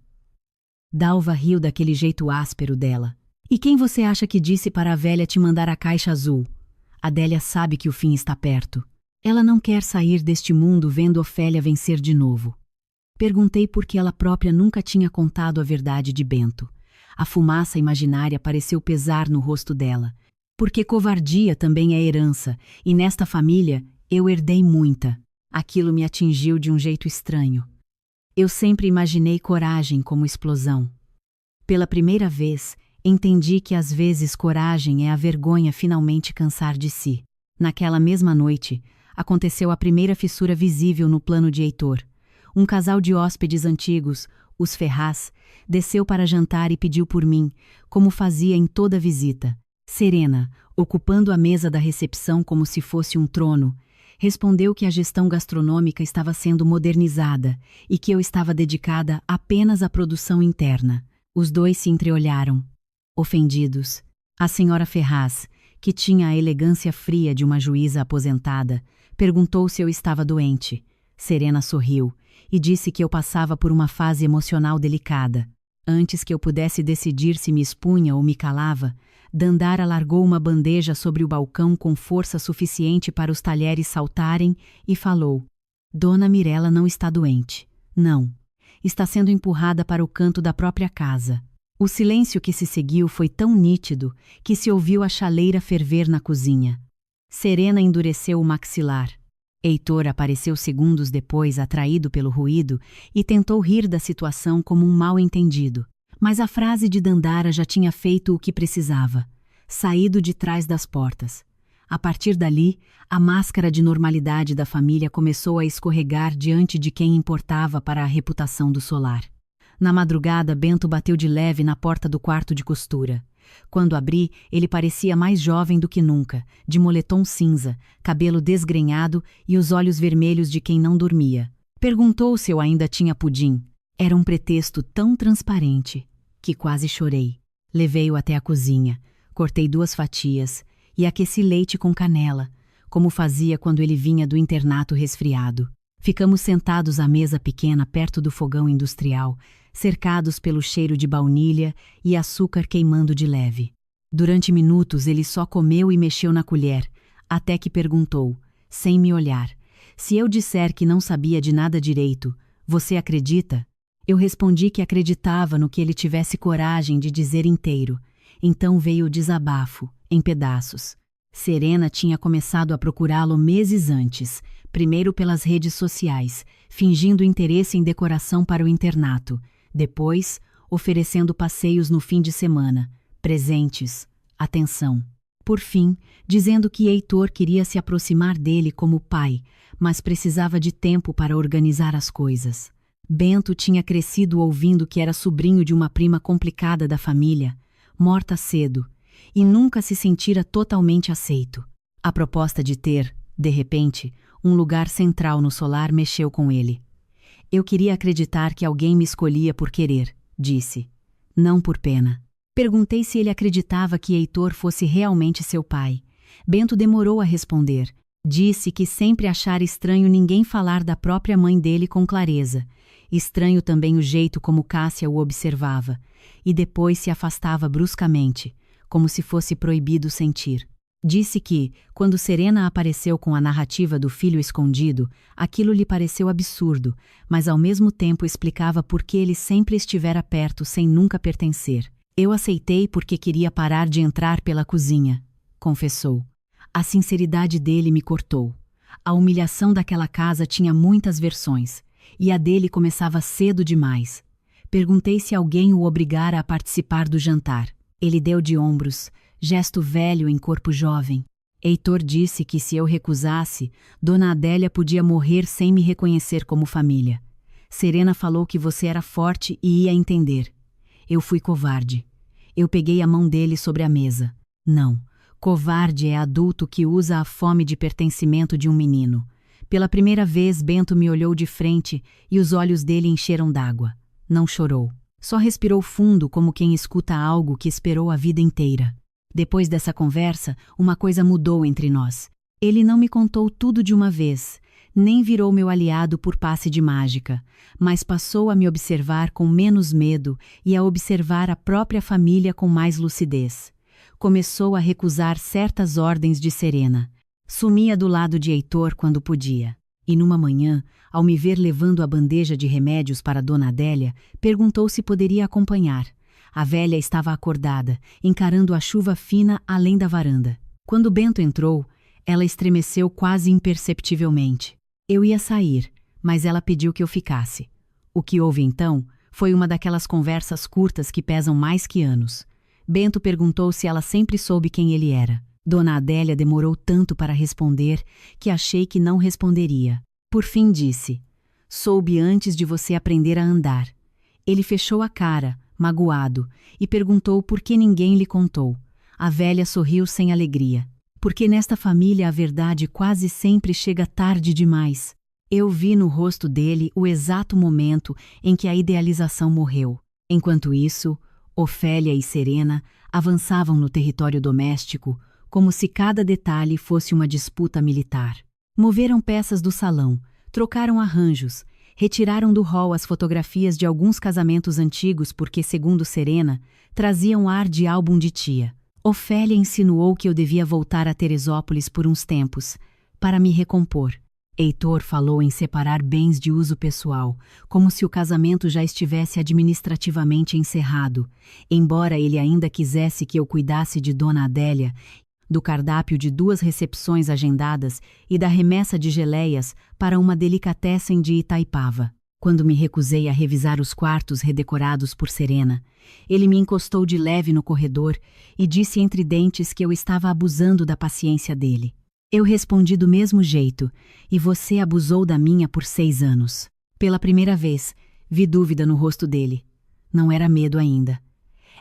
Dalva riu daquele jeito áspero dela. "E quem você acha que disse para a velha te mandar a caixa azul? Adélia sabe que o fim está perto. Ela não quer sair deste mundo vendo Ofélia vencer de novo." Perguntei por que ela própria nunca tinha contado a verdade de Bento. A fumaça imaginária pareceu pesar no rosto dela. Porque covardia também é herança, e nesta família eu herdei muita. Aquilo me atingiu de um jeito estranho. Eu sempre imaginei coragem como explosão. Pela primeira vez, entendi que às vezes coragem é a vergonha finalmente cansar de si. Naquela mesma noite, aconteceu a primeira fissura visível no plano de Heitor. Um casal de hóspedes antigos, os Ferraz, desceu para jantar e pediu por mim, como fazia em toda visita. Serena, ocupando a mesa da recepção como se fosse um trono, respondeu que a gestão gastronômica estava sendo modernizada e que eu estava dedicada apenas à produção interna. Os dois se entreolharam, ofendidos. A senhora Ferraz, que tinha a elegância fria de uma juíza aposentada, perguntou se eu estava doente. Serena sorriu e disse que eu passava por uma fase emocional delicada. Antes que eu pudesse decidir se me expunha ou me calava, Dandara largou uma bandeja sobre o balcão com força suficiente para os talheres saltarem e falou: "Dona Mirella não está doente. Não. Está sendo empurrada para o canto da própria casa." O silêncio que se seguiu foi tão nítido que se ouviu a chaleira ferver na cozinha. Serena endureceu o maxilar. Heitor apareceu segundos depois, atraído pelo ruído, e tentou rir da situação como um mal-entendido. Mas a frase de Dandara já tinha feito o que precisava, saído de trás das portas. A partir dali, a máscara de normalidade da família começou a escorregar diante de quem importava para a reputação do solar. Na madrugada, Bento bateu de leve na porta do quarto de costura. Quando abri, ele parecia mais jovem do que nunca, de moletom cinza, cabelo desgrenhado e os olhos vermelhos de quem não dormia. Perguntou se eu ainda tinha pudim. Era um pretexto tão transparente que quase chorei. Levei-o até a cozinha, cortei 2 fatias e aqueci leite com canela, como fazia quando ele vinha do internato resfriado. Ficamos sentados à mesa pequena perto do fogão industrial, cercados pelo cheiro de baunilha e açúcar queimando de leve. Durante minutos ele só comeu e mexeu na colher, até que perguntou, sem me olhar: se eu disser que não sabia de nada direito, você acredita? Eu respondi que acreditava no que ele tivesse coragem de dizer inteiro. Então veio o desabafo, em pedaços. Serena tinha começado a procurá-lo meses antes, primeiro pelas redes sociais, fingindo interesse em decoração para o internato, depois oferecendo passeios no fim de semana, presentes, atenção. Por fim, dizendo que Heitor queria se aproximar dele como pai, mas precisava de tempo para organizar as coisas. Bento tinha crescido ouvindo que era sobrinho de uma prima complicada da família, morta cedo, e nunca se sentira totalmente aceito. A proposta de ter, de repente, um lugar central no solar mexeu com ele. Eu queria acreditar que alguém me escolhia por querer, disse, não por pena. Perguntei se ele acreditava que Heitor fosse realmente seu pai. Bento demorou a responder. Disse que sempre achara estranho ninguém falar da própria mãe dele com clareza. Estranho também o jeito como Cássia o observava, e depois se afastava bruscamente, como se fosse proibido sentir. Disse que, quando Serena apareceu com a narrativa do filho escondido, aquilo lhe pareceu absurdo, mas ao mesmo tempo explicava por que ele sempre estivera perto sem nunca pertencer. Eu aceitei porque queria parar de entrar pela cozinha, confessou. A sinceridade dele me cortou. A humilhação daquela casa tinha muitas versões, e a dele começava cedo demais. Perguntei se alguém o obrigara a participar do jantar. Ele deu de ombros, gesto velho em corpo jovem. Heitor disse que se eu recusasse, Dona Adélia podia morrer sem me reconhecer como família. Serena falou que você era forte e ia entender. Eu fui covarde. Eu peguei a mão dele sobre a mesa. Não, covarde é adulto que usa a fome de pertencimento de um menino. Pela primeira vez, Bento me olhou de frente e os olhos dele encheram d'água. Não chorou. Só respirou fundo como quem escuta algo que esperou a vida inteira. Depois dessa conversa, uma coisa mudou entre nós. Ele não me contou tudo de uma vez, nem virou meu aliado por passe de mágica, mas passou a me observar com menos medo e a observar a própria família com mais lucidez. Começou a recusar certas ordens de Serena. Sumia do lado de Heitor quando podia. E numa manhã, ao me ver levando a bandeja de remédios para Dona Adélia, perguntou se poderia acompanhar. A velha estava acordada, encarando a chuva fina além da varanda. Quando Bento entrou, ela estremeceu quase imperceptivelmente. Eu ia sair, mas ela pediu que eu ficasse. O que houve então foi uma daquelas conversas curtas que pesam mais que anos. Bento perguntou se ela sempre soube quem ele era. Dona Adélia demorou tanto para responder que achei que não responderia. Por fim disse: soube antes de você aprender a andar. Ele fechou a cara, magoado, e perguntou por que ninguém lhe contou. A velha sorriu sem alegria. Porque nesta família a verdade quase sempre chega tarde demais. Eu vi no rosto dele o exato momento em que a idealização morreu. Enquanto isso, Ofélia e Serena avançavam no território doméstico, como se cada detalhe fosse uma disputa militar. Moveram peças do salão, trocaram arranjos, retiraram do hall as fotografias de alguns casamentos antigos porque, segundo Serena, traziam ar de álbum de tia. Ofélia insinuou que eu devia voltar a Teresópolis por uns tempos, para me recompor. Heitor falou em separar bens de uso pessoal, como se o casamento já estivesse administrativamente encerrado, embora ele ainda quisesse que eu cuidasse de Dona Adélia, do cardápio de 2 recepções agendadas e da remessa de geleias para uma delicatessen de Itaipava. Quando me recusei a revisar os quartos redecorados por Serena, ele me encostou de leve no corredor e disse entre dentes que eu estava abusando da paciência dele. Eu respondi do mesmo jeito, e você abusou da minha por 6 anos. Pela primeira vez, vi dúvida no rosto dele. Não era medo ainda.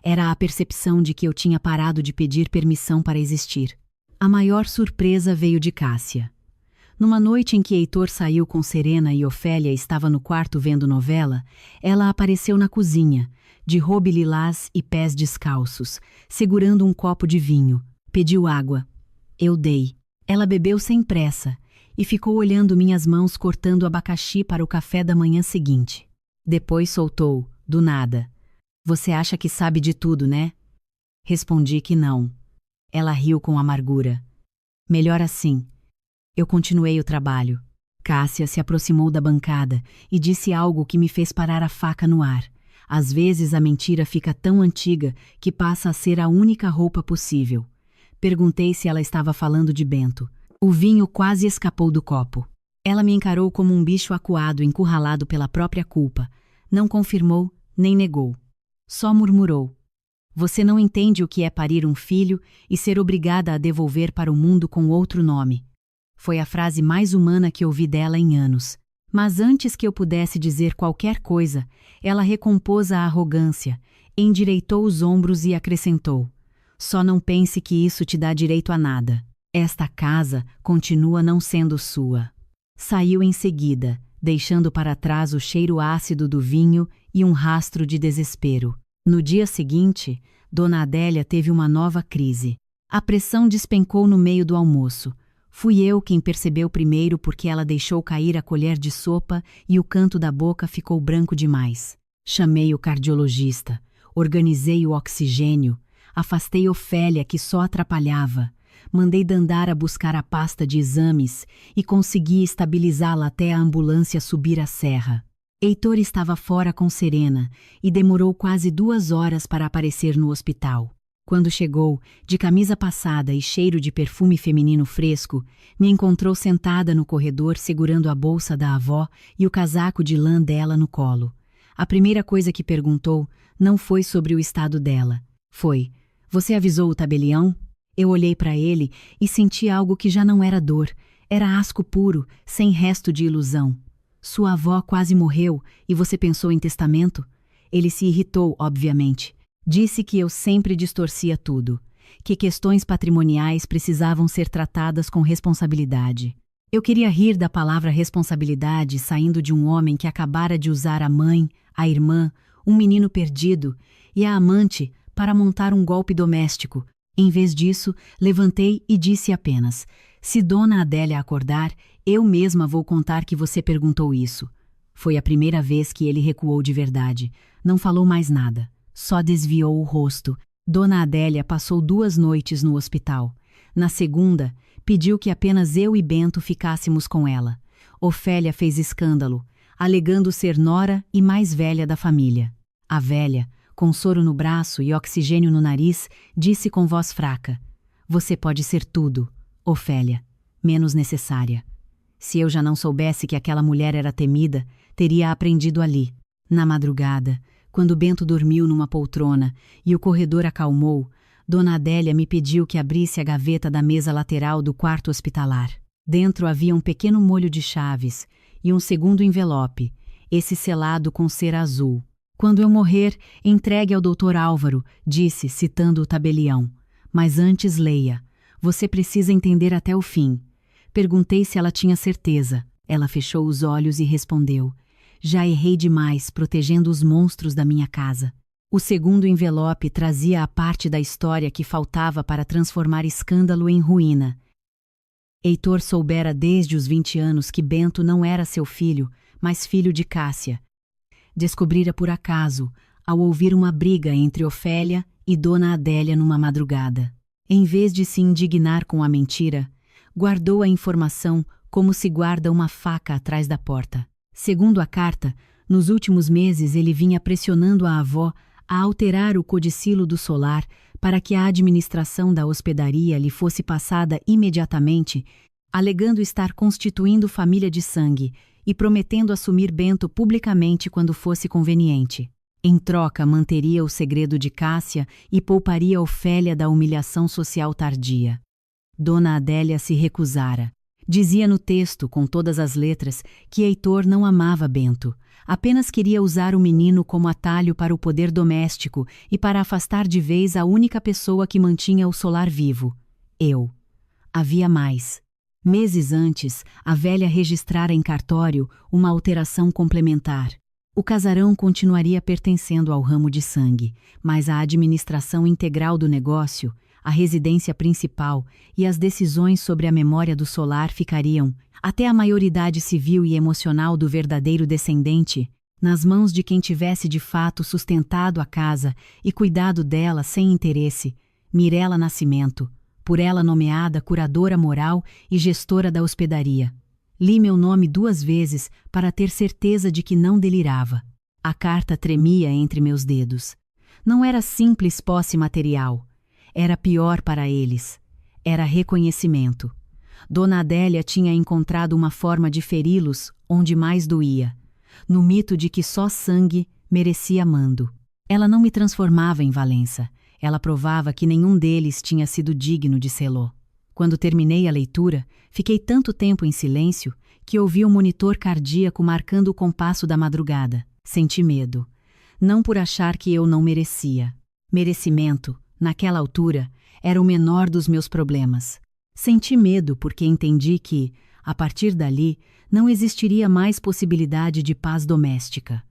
Era a percepção de que eu tinha parado de pedir permissão para existir. A maior surpresa veio de Cássia. Numa noite em que Heitor saiu com Serena e Ofélia estava no quarto vendo novela, ela apareceu na cozinha, de robe lilás e pés descalços, segurando um copo de vinho. Pediu água. Eu dei. Ela bebeu sem pressa e ficou olhando minhas mãos cortando abacaxi para o café da manhã seguinte. Depois soltou, do nada. Você acha que sabe de tudo, né? Respondi que não. Ela riu com amargura. Melhor assim. Eu continuei o trabalho. Cássia se aproximou da bancada e disse algo que me fez parar a faca no ar. Às vezes a mentira fica tão antiga que passa a ser a única roupa possível. Perguntei se ela estava falando de Bento. O vinho quase escapou do copo. Ela me encarou como um bicho acuado encurralado pela própria culpa. Não confirmou, nem negou. Só murmurou. Você não entende o que é parir um filho e ser obrigada a devolver para o mundo com outro nome. Foi a frase mais humana que ouvi dela em anos. Mas antes que eu pudesse dizer qualquer coisa, ela recompôs a arrogância, endireitou os ombros e acrescentou. Só não pense que isso te dá direito a nada. Esta casa continua não sendo sua. Saiu em seguida, deixando para trás o cheiro ácido do vinho e um rastro de desespero. No dia seguinte, Dona Adélia teve uma nova crise. A pressão despencou no meio do almoço. Fui eu quem percebeu primeiro porque ela deixou cair a colher de sopa e o canto da boca ficou branco demais. Chamei o cardiologista, organizei o oxigênio, afastei Ofélia que só atrapalhava, mandei Dandara buscar a pasta de exames e consegui estabilizá-la até a ambulância subir a serra. Heitor estava fora com Serena e demorou quase 2 horas para aparecer no hospital. Quando chegou, de camisa passada e cheiro de perfume feminino fresco, me encontrou sentada no corredor segurando a bolsa da avó e o casaco de lã dela no colo. A primeira coisa que perguntou não foi sobre o estado dela. Foi: você avisou o tabelião? Eu olhei para ele e senti algo que já não era dor, era asco puro, sem resto de ilusão. Sua avó quase morreu e você pensou em testamento? Ele se irritou, obviamente. Disse que eu sempre distorcia tudo, que questões patrimoniais precisavam ser tratadas com responsabilidade. Eu queria rir da palavra responsabilidade saindo de um homem que acabara de usar a mãe, a irmã, um menino perdido e a amante para montar um golpe doméstico. Em vez disso, levantei e disse apenas: se Dona Adélia acordar, eu mesma vou contar que você perguntou isso. Foi a primeira vez que ele recuou de verdade. Não falou mais nada. Só desviou o rosto. Dona Adélia passou 2 noites no hospital. Na segunda, pediu que apenas eu e Bento ficássemos com ela. Ofélia fez escândalo, alegando ser nora e mais velha da família. A velha, com soro no braço e oxigênio no nariz, disse com voz fraca: você pode ser tudo, Ofélia, menos necessária. Se eu já não soubesse que aquela mulher era temida, teria aprendido ali. Na madrugada, quando Bento dormiu numa poltrona e o corredor acalmou, Dona Adélia me pediu que abrisse a gaveta da mesa lateral do quarto hospitalar. Dentro havia um pequeno molho de chaves e um segundo envelope, esse selado com cera azul. Quando eu morrer, entregue ao Dr. Álvaro, disse, citando o tabelião. Mas antes leia. Você precisa entender até o fim. Perguntei se ela tinha certeza. Ela fechou os olhos e respondeu: já errei demais protegendo os monstros da minha casa. O segundo envelope trazia a parte da história que faltava para transformar escândalo em ruína. Heitor soubera desde os 20 anos que Bento não era seu filho, mas filho de Cássia. Descobrira por acaso, ao ouvir uma briga entre Ofélia e Dona Adélia numa madrugada. Em vez de se indignar com a mentira, guardou a informação como se guarda uma faca atrás da porta. Segundo a carta, nos últimos meses ele vinha pressionando a avó a alterar o codicilo do solar para que a administração da hospedaria lhe fosse passada imediatamente, alegando estar constituindo família de sangue e prometendo assumir Bento publicamente quando fosse conveniente. Em troca, manteria o segredo de Cássia e pouparia Ofélia da humilhação social tardia. Dona Adélia se recusara. Dizia no texto, com todas as letras, que Heitor não amava Bento, apenas queria usar o menino como atalho para o poder doméstico e para afastar de vez a única pessoa que mantinha o solar vivo: eu. Havia mais. Meses antes, a velha registrara em cartório uma alteração complementar. O casarão continuaria pertencendo ao ramo de sangue, mas a administração integral do negócio, a residência principal e as decisões sobre a memória do solar ficariam, até a maioridade civil e emocional do verdadeiro descendente, nas mãos de quem tivesse de fato sustentado a casa e cuidado dela sem interesse, Mirela Nascimento, por ela nomeada curadora moral e gestora da hospedaria. Li meu nome 2 vezes para ter certeza de que não delirava. A carta tremia entre meus dedos. Não era simples posse material. Era pior para eles. Era reconhecimento. Dona Adélia tinha encontrado uma forma de feri-los onde mais doía. No mito de que só sangue merecia mando. Ela não me transformava em Valença. Ela provava que nenhum deles tinha sido digno de sê-lo. Quando terminei a leitura, fiquei tanto tempo em silêncio que ouvi o monitor cardíaco marcando o compasso da madrugada. Senti medo. Não por achar que eu não merecia. Merecimento, naquela altura, era o menor dos meus problemas. Senti medo porque entendi que, a partir dali, não existiria mais possibilidade de paz doméstica.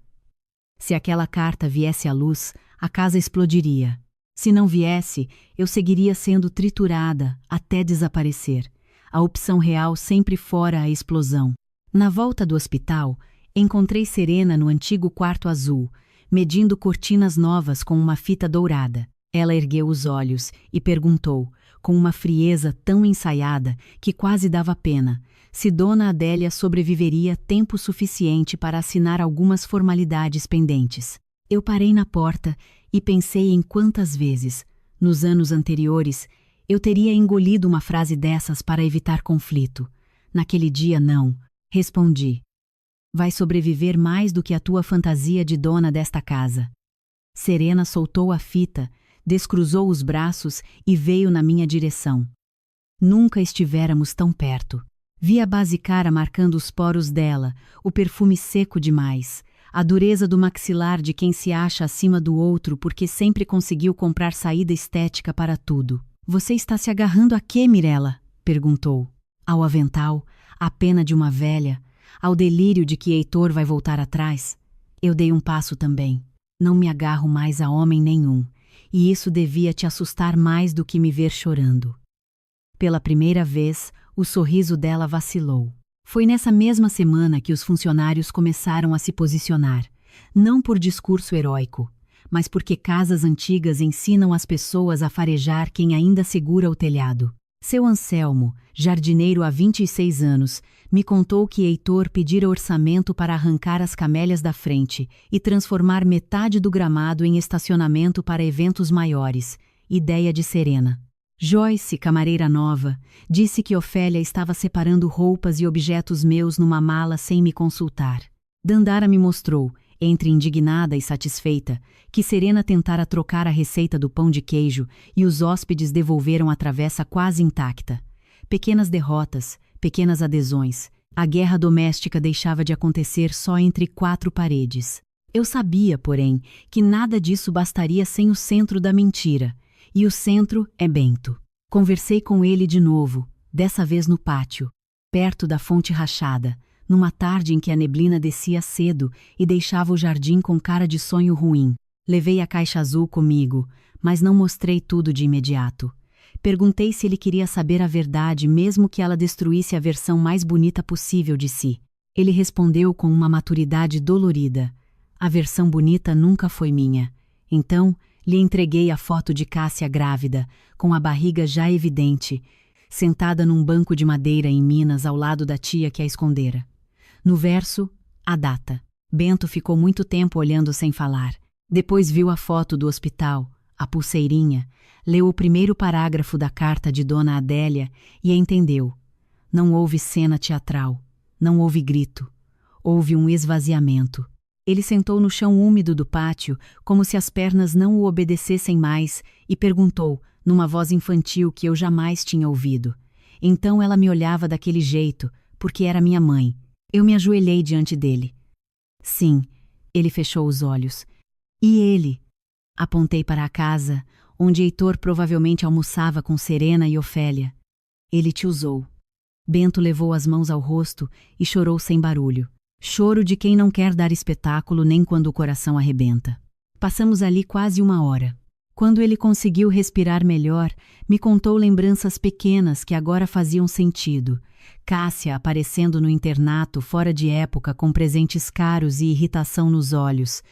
Se aquela carta viesse à luz, a casa explodiria. Se não viesse, eu seguiria sendo triturada até desaparecer. A opção real sempre fora a explosão. Na volta do hospital, encontrei Serena no antigo quarto azul, medindo cortinas novas com uma fita dourada. Ela ergueu os olhos e perguntou, com uma frieza tão ensaiada que quase dava pena, se Dona Adélia sobreviveria tempo suficiente para assinar algumas formalidades pendentes. Eu parei na porta e pensei em quantas vezes, nos anos anteriores, eu teria engolido uma frase dessas para evitar conflito. Naquele dia, não. Respondi. Vai sobreviver mais do que a tua fantasia de dona desta casa. Serena soltou a fita, descruzou os braços e veio na minha direção. Nunca estivéramos tão perto. Vi a base cara marcando os poros dela, o perfume seco demais, a dureza do maxilar de quem se acha acima do outro porque sempre conseguiu comprar saída estética para tudo. Você está se agarrando a quê, Mirela? Perguntou. Ao avental, à pena de uma velha, ao delírio de que Heitor vai voltar atrás. Eu dei um passo também. Não me agarro mais a homem nenhum, e isso devia te assustar mais do que me ver chorando. Pela primeira vez, o sorriso dela vacilou. Foi nessa mesma semana que os funcionários começaram a se posicionar, não por discurso heróico, mas porque casas antigas ensinam as pessoas a farejar quem ainda segura o telhado. Seu Anselmo, jardineiro há 26 anos, me contou que Heitor pedira orçamento para arrancar as camélias da frente e transformar metade do gramado em estacionamento para eventos maiores, ideia de Serena. Joyce, camareira nova, disse que Ofélia estava separando roupas e objetos meus numa mala sem me consultar. Dandara me mostrou, entre indignada e satisfeita, que Serena tentara trocar a receita do pão de queijo e os hóspedes devolveram a travessa quase intacta. Pequenas derrotas, pequenas adesões. A guerra doméstica deixava de acontecer só entre 4 paredes. Eu sabia, porém, que nada disso bastaria sem o centro da mentira. E o centro é Bento. Conversei com ele de novo, dessa vez no pátio, perto da fonte rachada, numa tarde em que a neblina descia cedo e deixava o jardim com cara de sonho ruim. Levei a caixa azul comigo, mas não mostrei tudo de imediato. Perguntei se ele queria saber a verdade mesmo que ela destruísse a versão mais bonita possível de si. Ele respondeu com uma maturidade dolorida. A versão bonita nunca foi minha. Então, lhe entreguei a foto de Cássia grávida, com a barriga já evidente, sentada num banco de madeira em Minas ao lado da tia que a escondera. No verso, a data. Bento ficou muito tempo olhando sem falar. Depois viu a foto do hospital, a pulseirinha, leu o primeiro parágrafo da carta de Dona Adélia e entendeu. Não houve cena teatral, não houve grito, houve um esvaziamento. Ele sentou no chão úmido do pátio, como se as pernas não o obedecessem mais, e perguntou, numa voz infantil que eu jamais tinha ouvido. Então ela me olhava daquele jeito, porque era minha mãe. Eu me ajoelhei diante dele. Sim, ele fechou os olhos. E ele? Apontei para a casa, onde Heitor provavelmente almoçava com Serena e Ofélia. Ele te usou. Bento levou as mãos ao rosto e chorou sem barulho. Choro de quem não quer dar espetáculo nem quando o coração arrebenta. Passamos ali quase 1 hora. Quando ele conseguiu respirar melhor, me contou lembranças pequenas que agora faziam sentido. Cássia aparecendo no internato fora de época com presentes caros e irritação nos olhos.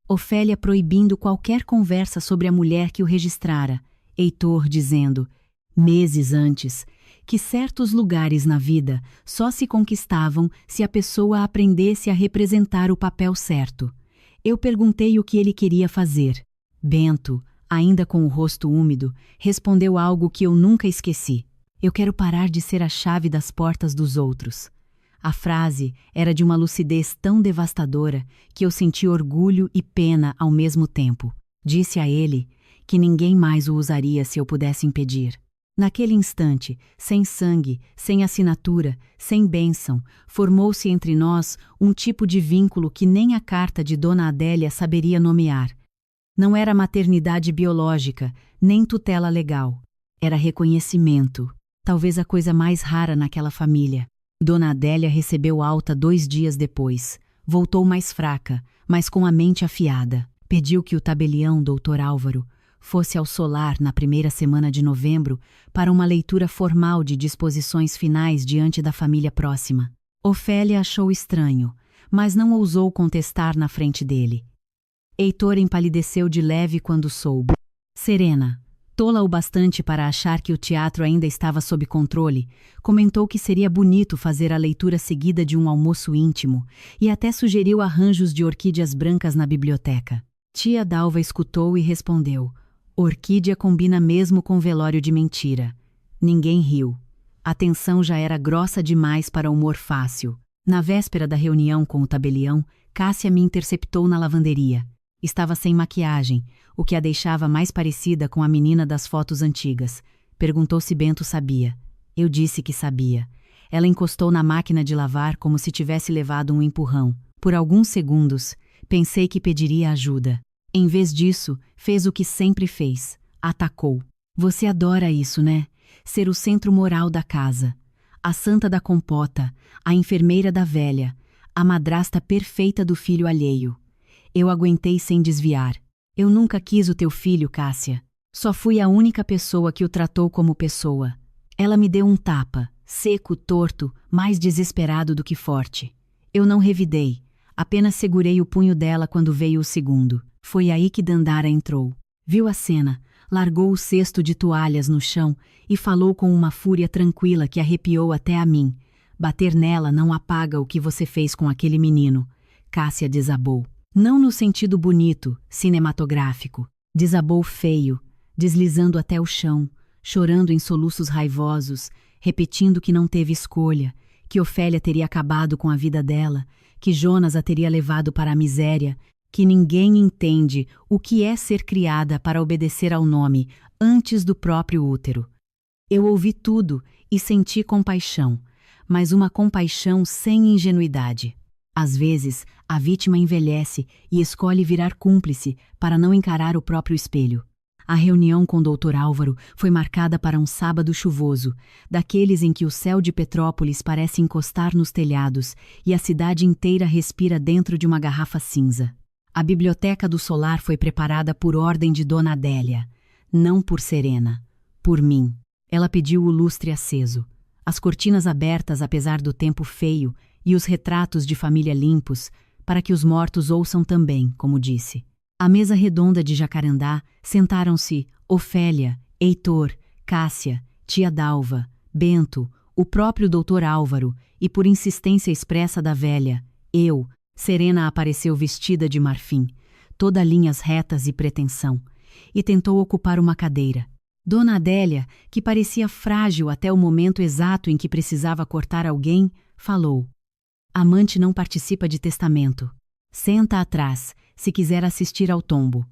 Ofélia proibindo qualquer conversa sobre a mulher que o registrara. Heitor dizendo, meses antes, que certos lugares na vida só se conquistavam se a pessoa aprendesse a representar o papel certo. Eu perguntei o que ele queria fazer. Bento, ainda com o rosto úmido, respondeu algo que eu nunca esqueci. Eu quero parar de ser a chave das portas dos outros. A frase era de uma lucidez tão devastadora que eu senti orgulho e pena ao mesmo tempo. Disse a ele que ninguém mais o usaria se eu pudesse impedir. Naquele instante, sem sangue, sem assinatura, sem bênção, formou-se entre nós um tipo de vínculo que nem a carta de Dona Adélia saberia nomear. Não era maternidade biológica, nem tutela legal. Era reconhecimento, talvez a coisa mais rara naquela família. Dona Adélia recebeu alta 2 dias depois. Voltou mais fraca, mas com a mente afiada. Pediu que o tabelião, Dr. Álvaro, fosse ao solar na primeira semana de novembro para uma leitura formal de disposições finais diante da família próxima. Ofélia achou estranho, mas não ousou contestar na frente dele. Heitor empalideceu de leve quando soube. Serena, tola o bastante para achar que o teatro ainda estava sob controle, comentou que seria bonito fazer a leitura seguida de um almoço íntimo e até sugeriu arranjos de orquídeas brancas na biblioteca. Tia Dalva escutou e respondeu: orquídea combina mesmo com velório de mentira. Ninguém riu. A tensão já era grossa demais para humor fácil. Na véspera da reunião com o tabelião, Cássia me interceptou na lavanderia. Estava sem maquiagem, o que a deixava mais parecida com a menina das fotos antigas. Perguntou se Bento sabia. Eu disse que sabia. Ela encostou na máquina de lavar como se tivesse levado um empurrão. Por alguns segundos, pensei que pediria ajuda. Em vez disso, fez o que sempre fez. Atacou. Você adora isso, né? Ser o centro moral da casa. A santa da compota, a enfermeira da velha, a madrasta perfeita do filho alheio. Eu aguentei sem desviar. Eu nunca quis o teu filho, Cássia. Só fui a única pessoa que o tratou como pessoa. Ela me deu um tapa, seco, torto, mais desesperado do que forte. Eu não revidei, apenas segurei o punho dela quando veio o segundo. Foi aí que Dandara entrou. Viu a cena, largou o cesto de toalhas no chão e falou com uma fúria tranquila que arrepiou até a mim. Bater nela não apaga o que você fez com aquele menino. Cássia desabou. Não no sentido bonito, cinematográfico. Desabou feio, deslizando até o chão, chorando em soluços raivosos, repetindo que não teve escolha, que Ofélia teria acabado com a vida dela, que Jonas a teria levado para a miséria, que ninguém entende o que é ser criada para obedecer ao nome antes do próprio útero. Eu ouvi tudo e senti compaixão, mas uma compaixão sem ingenuidade. Às vezes, a vítima envelhece e escolhe virar cúmplice para não encarar o próprio espelho. A reunião com Dr. Álvaro foi marcada para um sábado chuvoso, daqueles em que o céu de Petrópolis parece encostar nos telhados e a cidade inteira respira dentro de uma garrafa cinza. A biblioteca do solar foi preparada por ordem de Dona Adélia, não por Serena, por mim. Ela pediu o lustre aceso, as cortinas abertas apesar do tempo feio e os retratos de família limpos, para que os mortos ouçam também, como disse. À mesa redonda de jacarandá sentaram-se Ofélia, Heitor, Cássia, tia Dalva, Bento, o próprio Dr. Álvaro e, por insistência expressa da velha, eu. Serena apareceu vestida de marfim, toda linhas retas e pretensão, e tentou ocupar uma cadeira. Dona Adélia, que parecia frágil até o momento exato em que precisava cortar alguém, falou: amante não participa de testamento. Senta atrás, se quiser assistir ao tombo.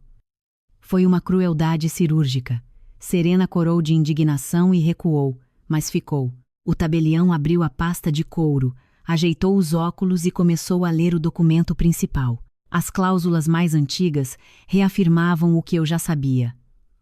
Foi uma crueldade cirúrgica. Serena corou de indignação e recuou, mas ficou. O tabelião abriu a pasta de couro, ajeitou os óculos e começou a ler o documento principal. As cláusulas mais antigas reafirmavam o que eu já sabia.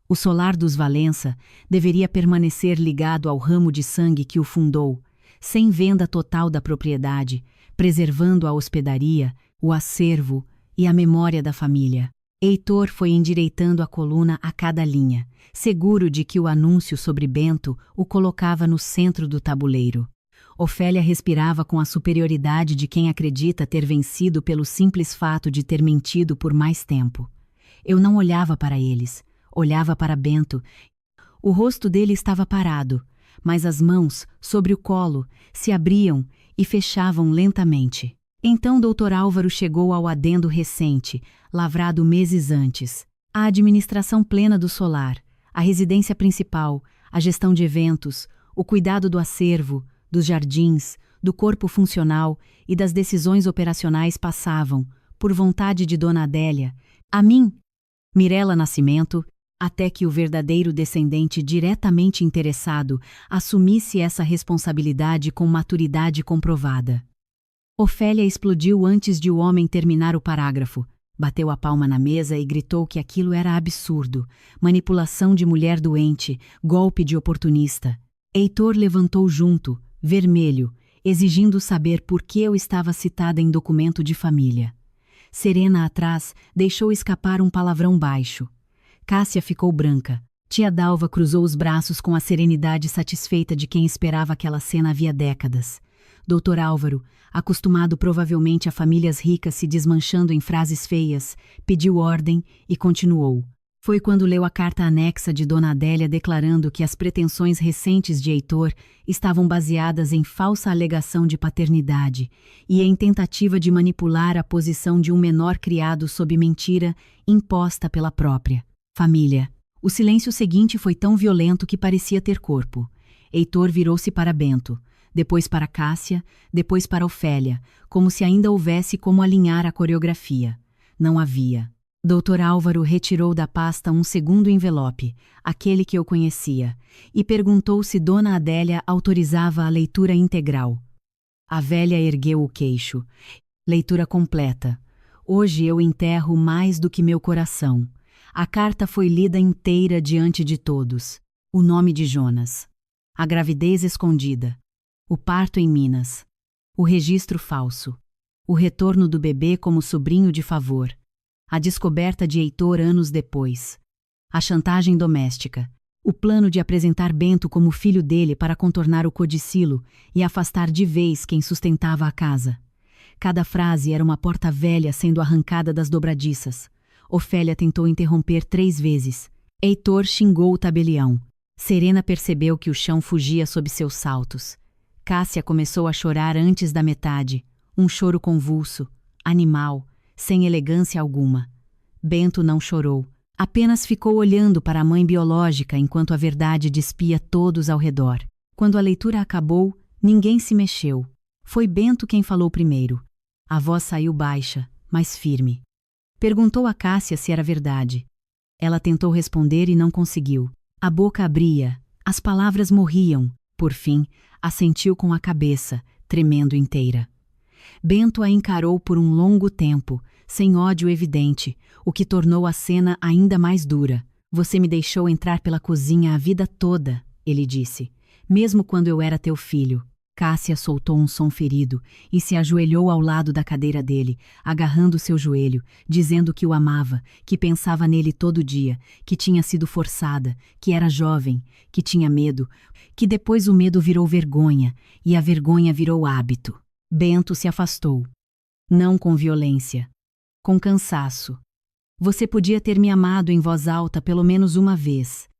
O solar dos Valença deveria permanecer ligado ao ramo de sangue que o fundou, sem venda total da propriedade, preservando a hospedaria, o acervo e a memória da família. Heitor foi endireitando a coluna a cada linha, seguro de que o anúncio sobre Bento o colocava no centro do tabuleiro. Ofélia respirava com a superioridade de quem acredita ter vencido pelo simples fato de ter mentido por mais tempo. Eu não olhava para eles, olhava para Bento. O rosto dele estava parado, mas as mãos, sobre o colo, se abriam e fechavam lentamente. Então Dr. Álvaro chegou ao adendo recente, lavrado meses antes. A administração plena do solar, a residência principal, a gestão de eventos, o cuidado do acervo, dos jardins, do corpo funcional e das decisões operacionais passavam, por vontade de Dona Adélia, a mim, Mirela Nascimento, até que o verdadeiro descendente diretamente interessado assumisse essa responsabilidade com maturidade comprovada. Ofélia explodiu antes de o homem terminar o parágrafo, bateu a palma na mesa e gritou que aquilo era absurdo, manipulação de mulher doente, golpe de oportunista. Heitor levantou junto, vermelho, exigindo saber por que eu estava citada em documento de família. Serena, atrás, deixou escapar um palavrão baixo. Cássia ficou branca. Tia Dalva cruzou os braços com a serenidade satisfeita de quem esperava aquela cena havia décadas. Dr. Álvaro, acostumado provavelmente a famílias ricas se desmanchando em frases feias, pediu ordem e continuou. Foi quando leu a carta anexa de Dona Adélia declarando que as pretensões recentes de Heitor estavam baseadas em falsa alegação de paternidade e em tentativa de manipular a posição de um menor criado sob mentira imposta pela própria família. O silêncio seguinte foi tão violento que parecia ter corpo. Heitor virou-se para Bento, depois para Cássia, depois para Ofélia, como se ainda houvesse como alinhar a coreografia. Não havia. Dr. Álvaro retirou da pasta um segundo envelope, aquele que eu conhecia, e perguntou se Dona Adélia autorizava a leitura integral. A velha ergueu o queixo. Leitura completa. Hoje eu enterro mais do que meu coração. A carta foi lida inteira diante de todos. O nome de Jonas. A gravidez escondida. O parto em Minas. O registro falso. O retorno do bebê como sobrinho de favor. A descoberta de Heitor anos depois. A chantagem doméstica. O plano de apresentar Bento como filho dele para contornar o codicilo e afastar de vez quem sustentava a casa. Cada frase era uma porta velha sendo arrancada das dobradiças. Ofélia tentou interromper 3 vezes. Heitor xingou o tabelião. Serena percebeu que o chão fugia sob seus saltos. Cássia começou a chorar antes da metade. Um choro convulso, animal, sem elegância alguma. Bento não chorou. Apenas ficou olhando para a mãe biológica enquanto a verdade despia todos ao redor. Quando a leitura acabou, ninguém se mexeu. Foi Bento quem falou primeiro. A voz saiu baixa, mas firme. Perguntou a Cássia se era verdade. Ela tentou responder e não conseguiu. A boca abria, as palavras morriam. Por fim, assentiu com a cabeça, tremendo inteira. Bento a encarou por um longo tempo, sem ódio evidente, o que tornou a cena ainda mais dura. Você me deixou entrar pela cozinha a vida toda, ele disse, mesmo quando eu era teu filho. Cássia soltou um som ferido e se ajoelhou ao lado da cadeira dele, agarrando seu joelho, dizendo que o amava, que pensava nele todo dia, que tinha sido forçada, que era jovem, que tinha medo, que depois o medo virou vergonha e a vergonha virou hábito. Bento se afastou. Não com violência. Com cansaço. Você podia ter me amado em voz alta pelo menos uma vez.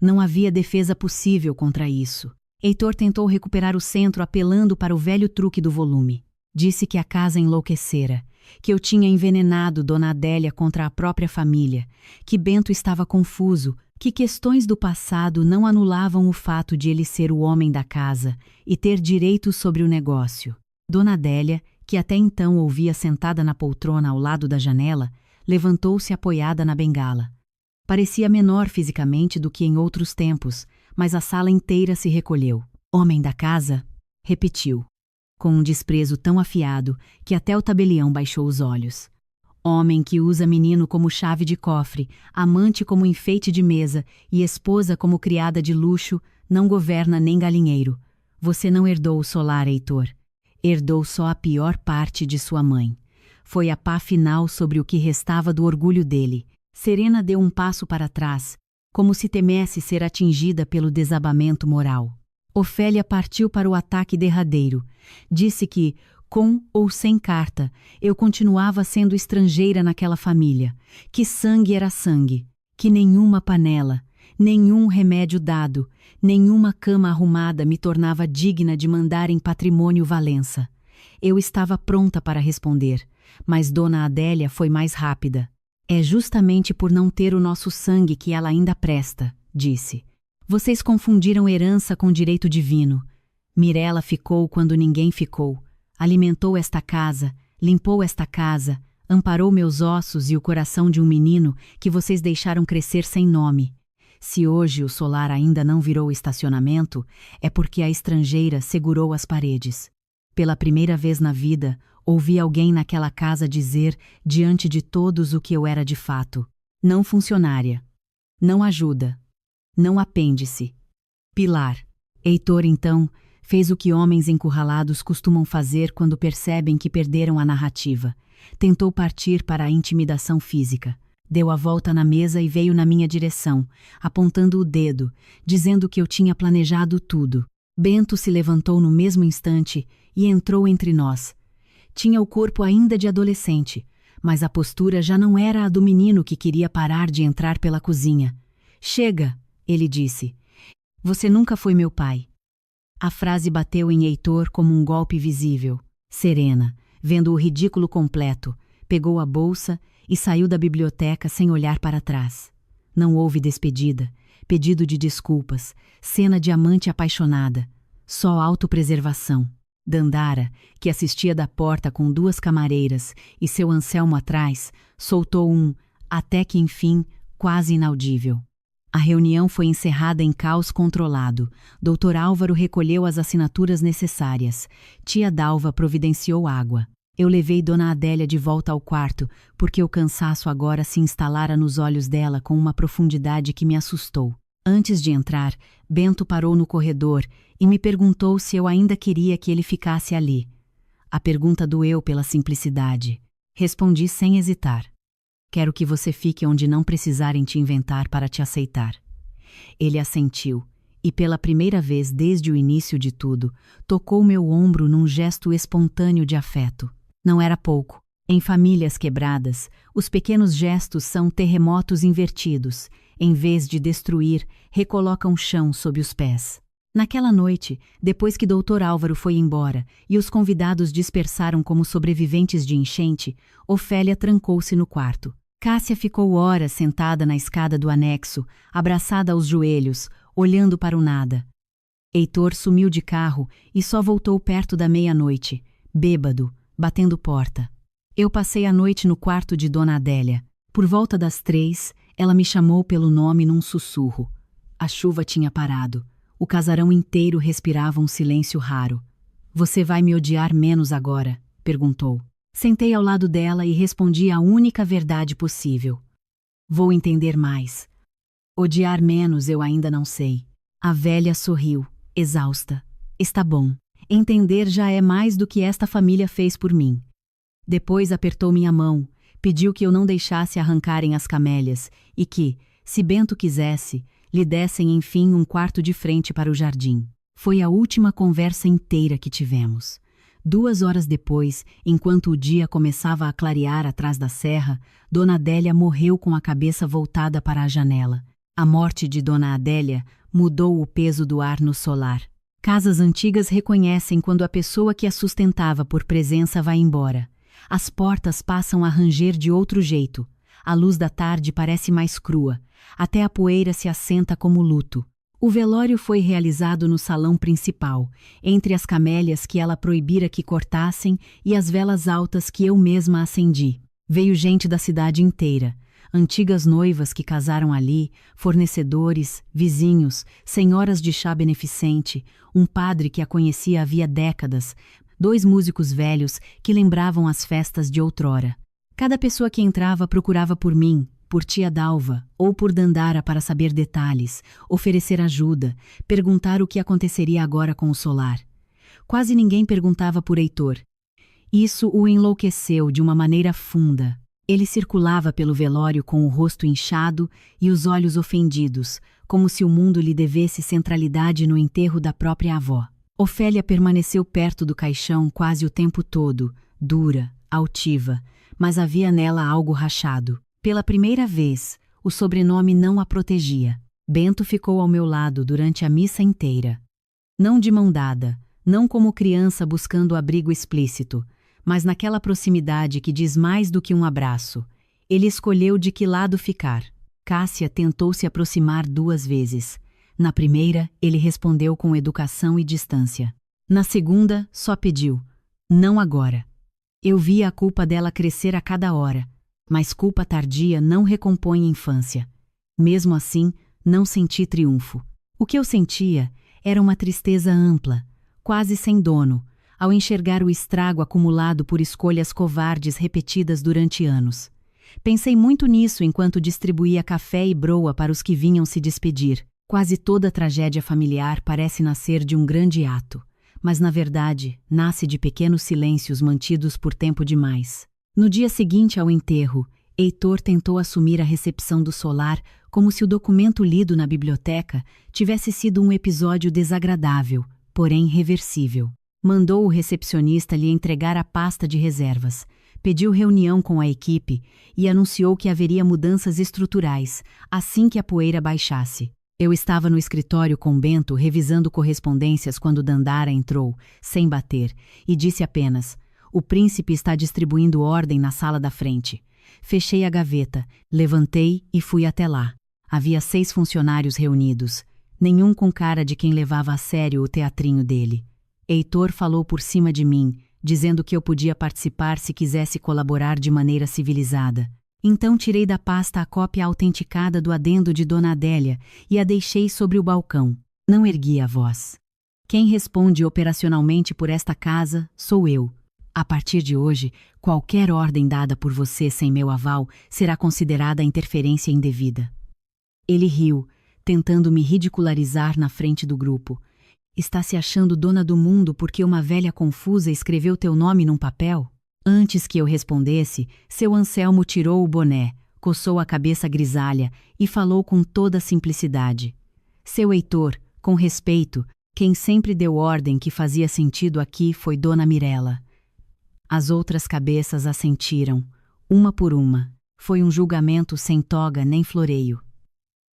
Não havia defesa possível contra isso. Heitor tentou recuperar o centro apelando para o velho truque do volume. Disse que a casa enlouquecera, que eu tinha envenenado Dona Adélia contra a própria família, que Bento estava confuso, que questões do passado não anulavam o fato de ele ser o homem da casa e ter direitos sobre o negócio. Dona Adélia, que até então ouvia sentada na poltrona ao lado da janela, levantou-se apoiada na bengala. Parecia menor fisicamente do que em outros tempos, mas a sala inteira se recolheu. Homem da casa? Repetiu, com um desprezo tão afiado que até o tabelião baixou os olhos. Homem que usa menino como chave de cofre, amante como enfeite de mesa e esposa como criada de luxo, não governa nem galinheiro. Você não herdou o solar, Heitor. Herdou só a pior parte de sua mãe. Foi a pá final sobre o que restava do orgulho dele. Serena deu um passo para trás, como se temesse ser atingida pelo desabamento moral. Ofélia partiu para o ataque derradeiro. Disse que, com ou sem carta, eu continuava sendo estrangeira naquela família, que sangue era sangue, que nenhuma panela, nenhum remédio dado, nenhuma cama arrumada me tornava digna de mandar em patrimônio Valença. Eu estava pronta para responder, mas Dona Adélia foi mais rápida. É justamente por não ter o nosso sangue que ela ainda presta, disse. Vocês confundiram herança com direito divino. Mirela ficou quando ninguém ficou. Alimentou esta casa, limpou esta casa, amparou meus ossos e o coração de um menino que vocês deixaram crescer sem nome. Se hoje o solar ainda não virou estacionamento, é porque a estrangeira segurou as paredes. Pela primeira vez na vida, ouvi alguém naquela casa dizer diante de todos o que eu era de fato. Não funcionária. Não ajuda. Não apêndice. Pilar. Heitor, então, fez o que homens encurralados costumam fazer quando percebem que perderam a narrativa. Tentou partir para a intimidação física. Deu a volta na mesa e veio na minha direção, apontando o dedo, dizendo que eu tinha planejado tudo. Bento se levantou no mesmo instante e entrou entre nós. Tinha o corpo ainda de adolescente, mas a postura já não era a do menino que queria parar de entrar pela cozinha. Chega, ele disse. Você nunca foi meu pai. A frase bateu em Heitor como um golpe visível. Serena, vendo o ridículo completo, pegou a bolsa e saiu da biblioteca sem olhar para trás. Não houve despedida, pedido de desculpas, cena de amante apaixonada, só autopreservação. Dandara, que assistia da porta com 2 camareiras e seu Anselmo atrás, soltou um até que enfim, quase inaudível. A reunião foi encerrada em caos controlado. Dr. Álvaro recolheu as assinaturas necessárias. Tia Dalva providenciou água. Eu levei Dona Adélia de volta ao quarto, porque o cansaço agora se instalara nos olhos dela com uma profundidade que me assustou. Antes de entrar, Bento parou no corredor e me perguntou se eu ainda queria que ele ficasse ali. A pergunta doeu pela simplicidade. Respondi sem hesitar. Quero que você fique onde não precisarem te inventar para te aceitar. Ele assentiu, e pela primeira vez desde o início de tudo, tocou meu ombro num gesto espontâneo de afeto. Não era pouco. Em famílias quebradas, os pequenos gestos são terremotos invertidos. Em vez de destruir, recolocam chão sob os pés. Naquela noite, depois que Dr. Álvaro foi embora e os convidados dispersaram como sobreviventes de enchente, Ofélia trancou-se no quarto. Cássia ficou horas sentada na escada do anexo, abraçada aos joelhos, olhando para o nada. Heitor sumiu de carro e só voltou perto da meia-noite, bêbado, batendo porta. Eu passei a noite no quarto de Dona Adélia. Por volta das 3, ela me chamou pelo nome num sussurro. A chuva tinha parado. O casarão inteiro respirava um silêncio raro. Você vai me odiar menos agora? Perguntou. Sentei ao lado dela e respondi a única verdade possível. Vou entender mais. Odiar menos eu ainda não sei. A velha sorriu, exausta. Está bom. Entender já é mais do que esta família fez por mim. Depois apertou minha mão, pediu que eu não deixasse arrancarem as camélias e que, se Bento quisesse, lhe dessem enfim um quarto de frente para o jardim. Foi a última conversa inteira que tivemos. 2 horas depois, enquanto o dia começava a clarear atrás da serra, Dona Adélia morreu com a cabeça voltada para a janela. A morte de Dona Adélia mudou o peso do ar no solar. Casas antigas reconhecem quando a pessoa que a sustentava por presença vai embora. As portas passam a ranger de outro jeito. A luz da tarde parece mais crua. Até a poeira se assenta como luto. O velório foi realizado no salão principal, entre as camélias que ela proibira que cortassem e as velas altas que eu mesma acendi. Veio gente da cidade inteira. Antigas noivas que casaram ali, fornecedores, vizinhos, senhoras de chá beneficente, um padre que a conhecia havia décadas, 2 músicos velhos que lembravam as festas de outrora. Cada pessoa que entrava procurava por mim, por tia Dalva ou por Dandara para saber detalhes, oferecer ajuda, perguntar o que aconteceria agora com o solar. Quase ninguém perguntava por Heitor. Isso o enlouqueceu de uma maneira funda. Ele circulava pelo velório com o rosto inchado e os olhos ofendidos, como se o mundo lhe devesse centralidade no enterro da própria avó. Ofélia permaneceu perto do caixão quase o tempo todo, dura, altiva, mas havia nela algo rachado. Pela primeira vez, o sobrenome não a protegia. Bento ficou ao meu lado durante a missa inteira. Não de mão dada, não como criança buscando abrigo explícito, mas naquela proximidade que diz mais do que um abraço. Ele escolheu de que lado ficar. Cássia tentou se aproximar 2 vezes. Na primeira, ele respondeu com educação e distância. Na segunda, só pediu: não agora. Eu via a culpa dela crescer a cada hora, mas culpa tardia não recompõe infância. Mesmo assim, não senti triunfo. O que eu sentia era uma tristeza ampla, quase sem dono, ao enxergar o estrago acumulado por escolhas covardes repetidas durante anos. Pensei muito nisso enquanto distribuía café e broa para os que vinham se despedir. Quase toda tragédia familiar parece nascer de um grande ato, mas na verdade nasce de pequenos silêncios mantidos por tempo demais. No dia seguinte ao enterro, Heitor tentou assumir a recepção do solar como se o documento lido na biblioteca tivesse sido um episódio desagradável, porém reversível. Mandou o recepcionista lhe entregar a pasta de reservas, pediu reunião com a equipe e anunciou que haveria mudanças estruturais assim que a poeira baixasse. Eu estava no escritório com Bento revisando correspondências quando Dandara entrou, sem bater, e disse apenas: "O príncipe está distribuindo ordem na sala da frente." Fechei a gaveta, levantei e fui até lá. Havia 6 funcionários reunidos, nenhum com cara de quem levava a sério o teatrinho dele. Heitor falou por cima de mim, dizendo que eu podia participar se quisesse colaborar de maneira civilizada. Então tirei da pasta a cópia autenticada do adendo de Dona Adélia e a deixei sobre o balcão. Não ergui a voz. Quem responde operacionalmente por esta casa sou eu. A partir de hoje, qualquer ordem dada por você sem meu aval será considerada interferência indevida. Ele riu, tentando me ridicularizar na frente do grupo. Está se achando dona do mundo porque uma velha confusa escreveu teu nome num papel? Antes que eu respondesse, seu Anselmo tirou o boné, coçou a cabeça grisalha e falou com toda simplicidade. Seu Heitor, com respeito, quem sempre deu ordem que fazia sentido aqui foi Dona Mirela. As outras cabeças assentiram, uma por uma. Foi um julgamento sem toga nem floreio.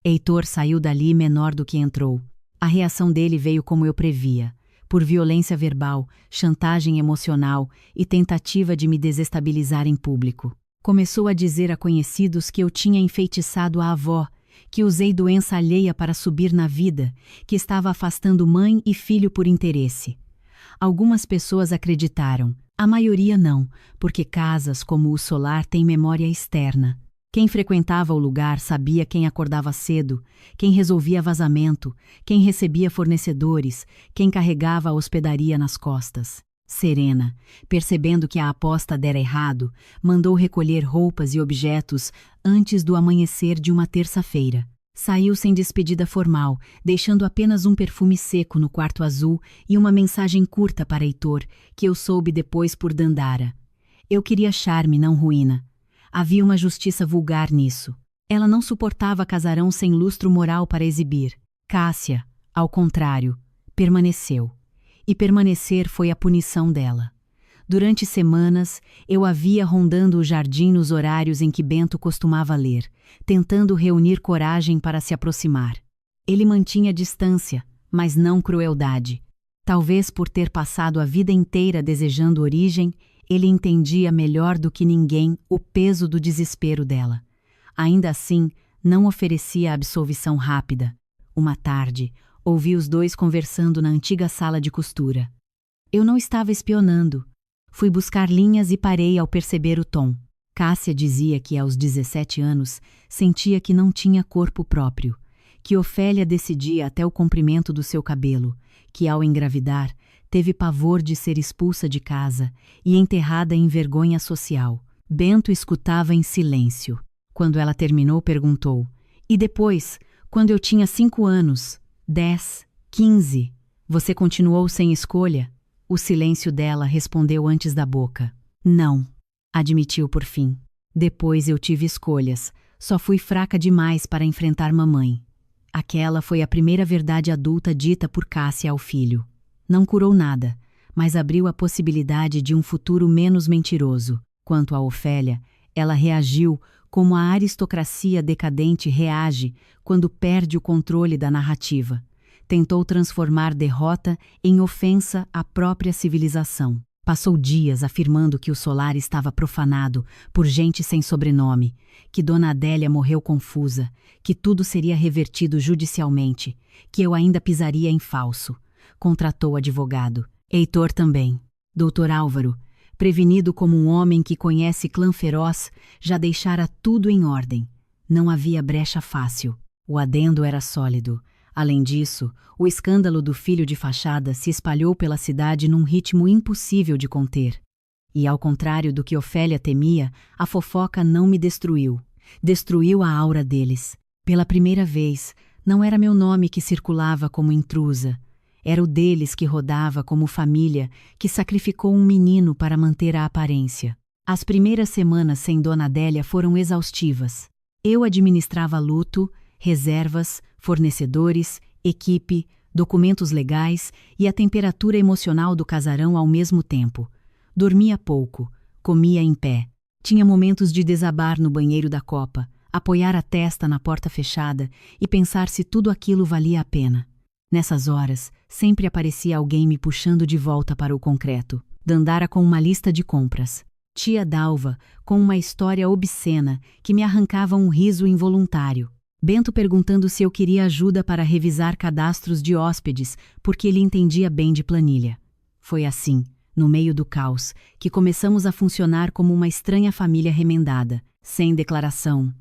Heitor saiu dali menor do que entrou. A reação dele veio como eu previa, por violência verbal, chantagem emocional e tentativa de me desestabilizar em público. Começou a dizer a conhecidos que eu tinha enfeitiçado a avó, que usei doença alheia para subir na vida, que estava afastando mãe e filho por interesse. Algumas pessoas acreditaram, a maioria não, porque casas como o solar têm memória externa. Quem frequentava o lugar sabia quem acordava cedo, quem resolvia vazamento, quem recebia fornecedores, quem carregava a hospedaria nas costas. Serena, percebendo que a aposta dera errado, mandou recolher roupas e objetos antes do amanhecer de uma terça-feira. Saiu sem despedida formal, deixando apenas um perfume seco no quarto azul e uma mensagem curta para Heitor, que eu soube depois por Dandara. Eu queria charme, não ruína. Havia uma justiça vulgar nisso. Ela não suportava casarão sem lustro moral para exibir. Cássia, ao contrário, permaneceu. E permanecer foi a punição dela. Durante semanas, eu a via rondando o jardim nos horários em que Bento costumava ler, tentando reunir coragem para se aproximar. Ele mantinha distância, mas não crueldade. Talvez por ter passado a vida inteira desejando origem, ele entendia melhor do que ninguém o peso do desespero dela. Ainda assim, não oferecia absolvição rápida. Uma tarde, ouvi os dois conversando na antiga sala de costura. Eu não estava espionando. Fui buscar linhas e parei ao perceber o tom. Cássia dizia que aos 17 anos sentia que não tinha corpo próprio, que Ofélia decidia até o comprimento do seu cabelo, que ao engravidar teve pavor de ser expulsa de casa e enterrada em vergonha social. Bento escutava em silêncio. Quando ela terminou, perguntou: "E depois, quando eu tinha 5 anos, 10, 15, você continuou sem escolha?" O silêncio dela respondeu antes da boca. "Não", admitiu por fim. "Depois eu tive escolhas. Só fui fraca demais para enfrentar mamãe." Aquela foi a primeira verdade adulta dita por Cássia ao filho. Não curou nada, mas abriu a possibilidade de um futuro menos mentiroso. Quanto a Ofélia, ela reagiu como a aristocracia decadente reage quando perde o controle da narrativa. Tentou transformar derrota em ofensa à própria civilização. Passou dias afirmando que o solar estava profanado por gente sem sobrenome, que Dona Adélia morreu confusa, que tudo seria revertido judicialmente, que eu ainda pisaria em falso. Contratou advogado. Heitor também. Doutor Álvaro, prevenido como um homem que conhece clã feroz, já deixara tudo em ordem. Não havia brecha fácil. O adendo era sólido. Além disso, o escândalo do filho de fachada se espalhou pela cidade num ritmo impossível de conter. E ao contrário do que Ofélia temia, a fofoca não me destruiu. Destruiu a aura deles. Pela primeira vez, não era meu nome que circulava como intrusa. Era o deles que rodava como família que sacrificou um menino para manter a aparência. As primeiras semanas sem Dona Adélia foram exaustivas. Eu administrava luto, reservas, fornecedores, equipe, documentos legais e a temperatura emocional do casarão ao mesmo tempo. Dormia pouco, comia em pé. Tinha momentos de desabar no banheiro da copa, apoiar a testa na porta fechada e pensar se tudo aquilo valia a pena. Nessas horas, sempre aparecia alguém me puxando de volta para o concreto. Dandara com uma lista de compras. Tia Dalva com uma história obscena que me arrancava um riso involuntário. Bento perguntando se eu queria ajuda para revisar cadastros de hóspedes, porque ele entendia bem de planilha. Foi assim, no meio do caos, que começamos a funcionar como uma estranha família remendada, sem declaração,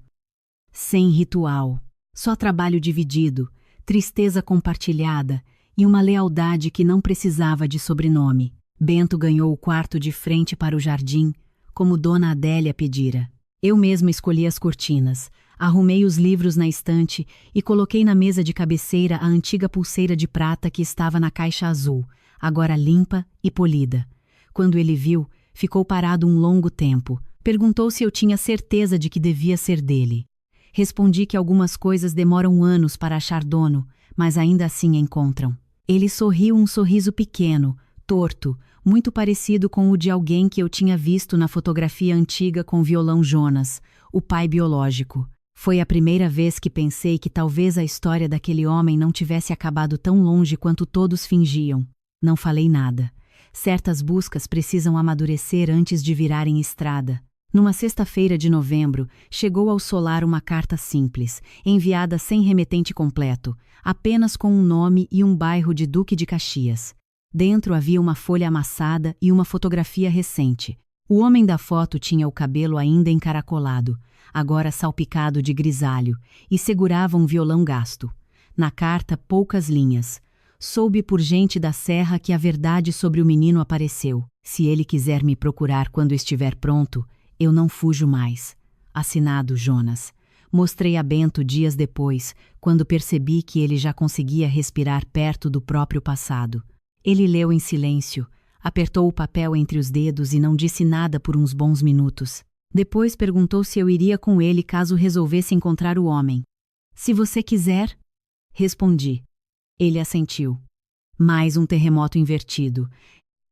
sem ritual, só trabalho dividido, tristeza compartilhada e uma lealdade que não precisava de sobrenome. Bento ganhou o quarto de frente para o jardim, como Dona Adélia pedira. Eu mesma escolhi as cortinas, arrumei os livros na estante e coloquei na mesa de cabeceira a antiga pulseira de prata que estava na caixa azul, agora limpa e polida. Quando ele viu, ficou parado um longo tempo. Perguntou se eu tinha certeza de que devia ser dele. Respondi que algumas coisas demoram anos para achar dono, mas ainda assim encontram. Ele sorriu um sorriso pequeno, torto, muito parecido com o de alguém que eu tinha visto na fotografia antiga com violão Jonas, o pai biológico. Foi a primeira vez que pensei que talvez a história daquele homem não tivesse acabado tão longe quanto todos fingiam. Não falei nada. Certas buscas precisam amadurecer antes de virarem estrada. Numa sexta-feira de novembro, chegou ao solar uma carta simples, enviada sem remetente completo, apenas com um nome e um bairro de Duque de Caxias. Dentro havia uma folha amassada e uma fotografia recente. O homem da foto tinha o cabelo ainda encaracolado, agora salpicado de grisalho, e segurava um violão gasto. Na carta, poucas linhas. Soube por gente da serra que a verdade sobre o menino apareceu. Se ele quiser me procurar quando estiver pronto, eu não fujo mais. Assinado Jonas. Mostrei a Bento dias depois, quando percebi que ele já conseguia respirar perto do próprio passado. Ele leu em silêncio, apertou o papel entre os dedos e não disse nada por uns bons minutos. Depois perguntou se eu iria com ele caso resolvesse encontrar o homem. Se você quiser, respondi. Ele assentiu. Mais um terremoto invertido.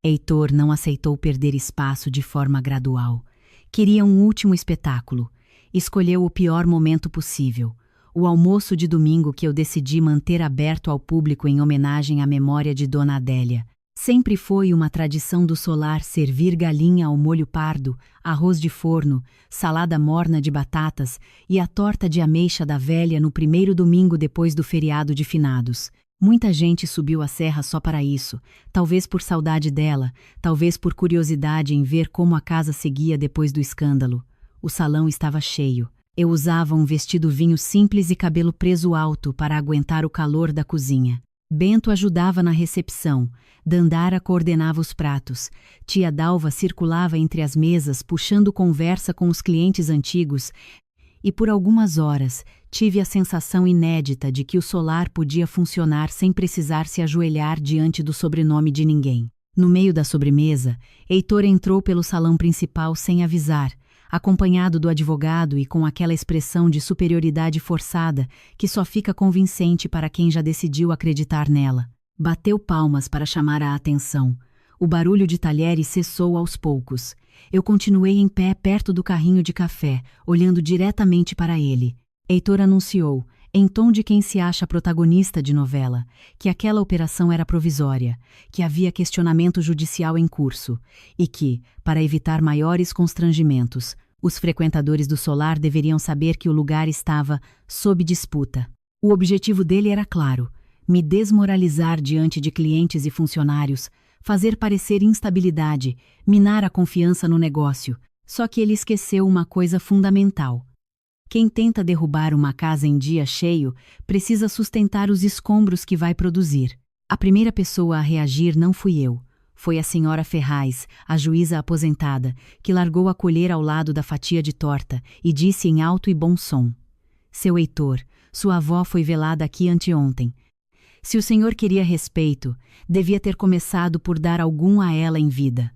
Heitor não aceitou perder espaço de forma gradual. Queria um último espetáculo. Escolheu o pior momento possível. O almoço de domingo que eu decidi manter aberto ao público em homenagem à memória de Dona Adélia. Sempre foi uma tradição do solar servir galinha ao molho pardo, arroz de forno, salada morna de batatas e a torta de ameixa da velha no primeiro domingo depois do feriado de finados. Muita gente subiu a serra só para isso, talvez por saudade dela, talvez por curiosidade em ver como a casa seguia depois do escândalo. O salão estava cheio. Eu usava um vestido vinho simples e cabelo preso alto para aguentar o calor da cozinha. Bento ajudava na recepção, Dandara coordenava os pratos, tia Dalva circulava entre as mesas puxando conversa com os clientes antigos e por algumas horas tive a sensação inédita de que o solar podia funcionar sem precisar se ajoelhar diante do sobrenome de ninguém. No meio da sobremesa, Heitor entrou pelo salão principal sem avisar, acompanhado do advogado e com aquela expressão de superioridade forçada que só fica convincente para quem já decidiu acreditar nela. Bateu palmas para chamar a atenção. O barulho de talheres cessou aos poucos. Eu continuei em pé perto do carrinho de café, olhando diretamente para ele. Heitor anunciou, em tom de quem se acha protagonista de novela, que aquela operação era provisória, que havia questionamento judicial em curso e que, para evitar maiores constrangimentos, os frequentadores do solar deveriam saber que o lugar estava sob disputa. O objetivo dele era claro: me desmoralizar diante de clientes e funcionários, fazer parecer instabilidade, minar a confiança no negócio. Só que ele esqueceu uma coisa fundamental. Quem tenta derrubar uma casa em dia cheio precisa sustentar os escombros que vai produzir. A primeira pessoa a reagir não fui eu. Foi a senhora Ferraz, a juíza aposentada, que largou a colher ao lado da fatia de torta e disse em alto e bom som: Seu Heitor, sua avó foi velada aqui anteontem. Se o senhor queria respeito, devia ter começado por dar algum a ela em vida.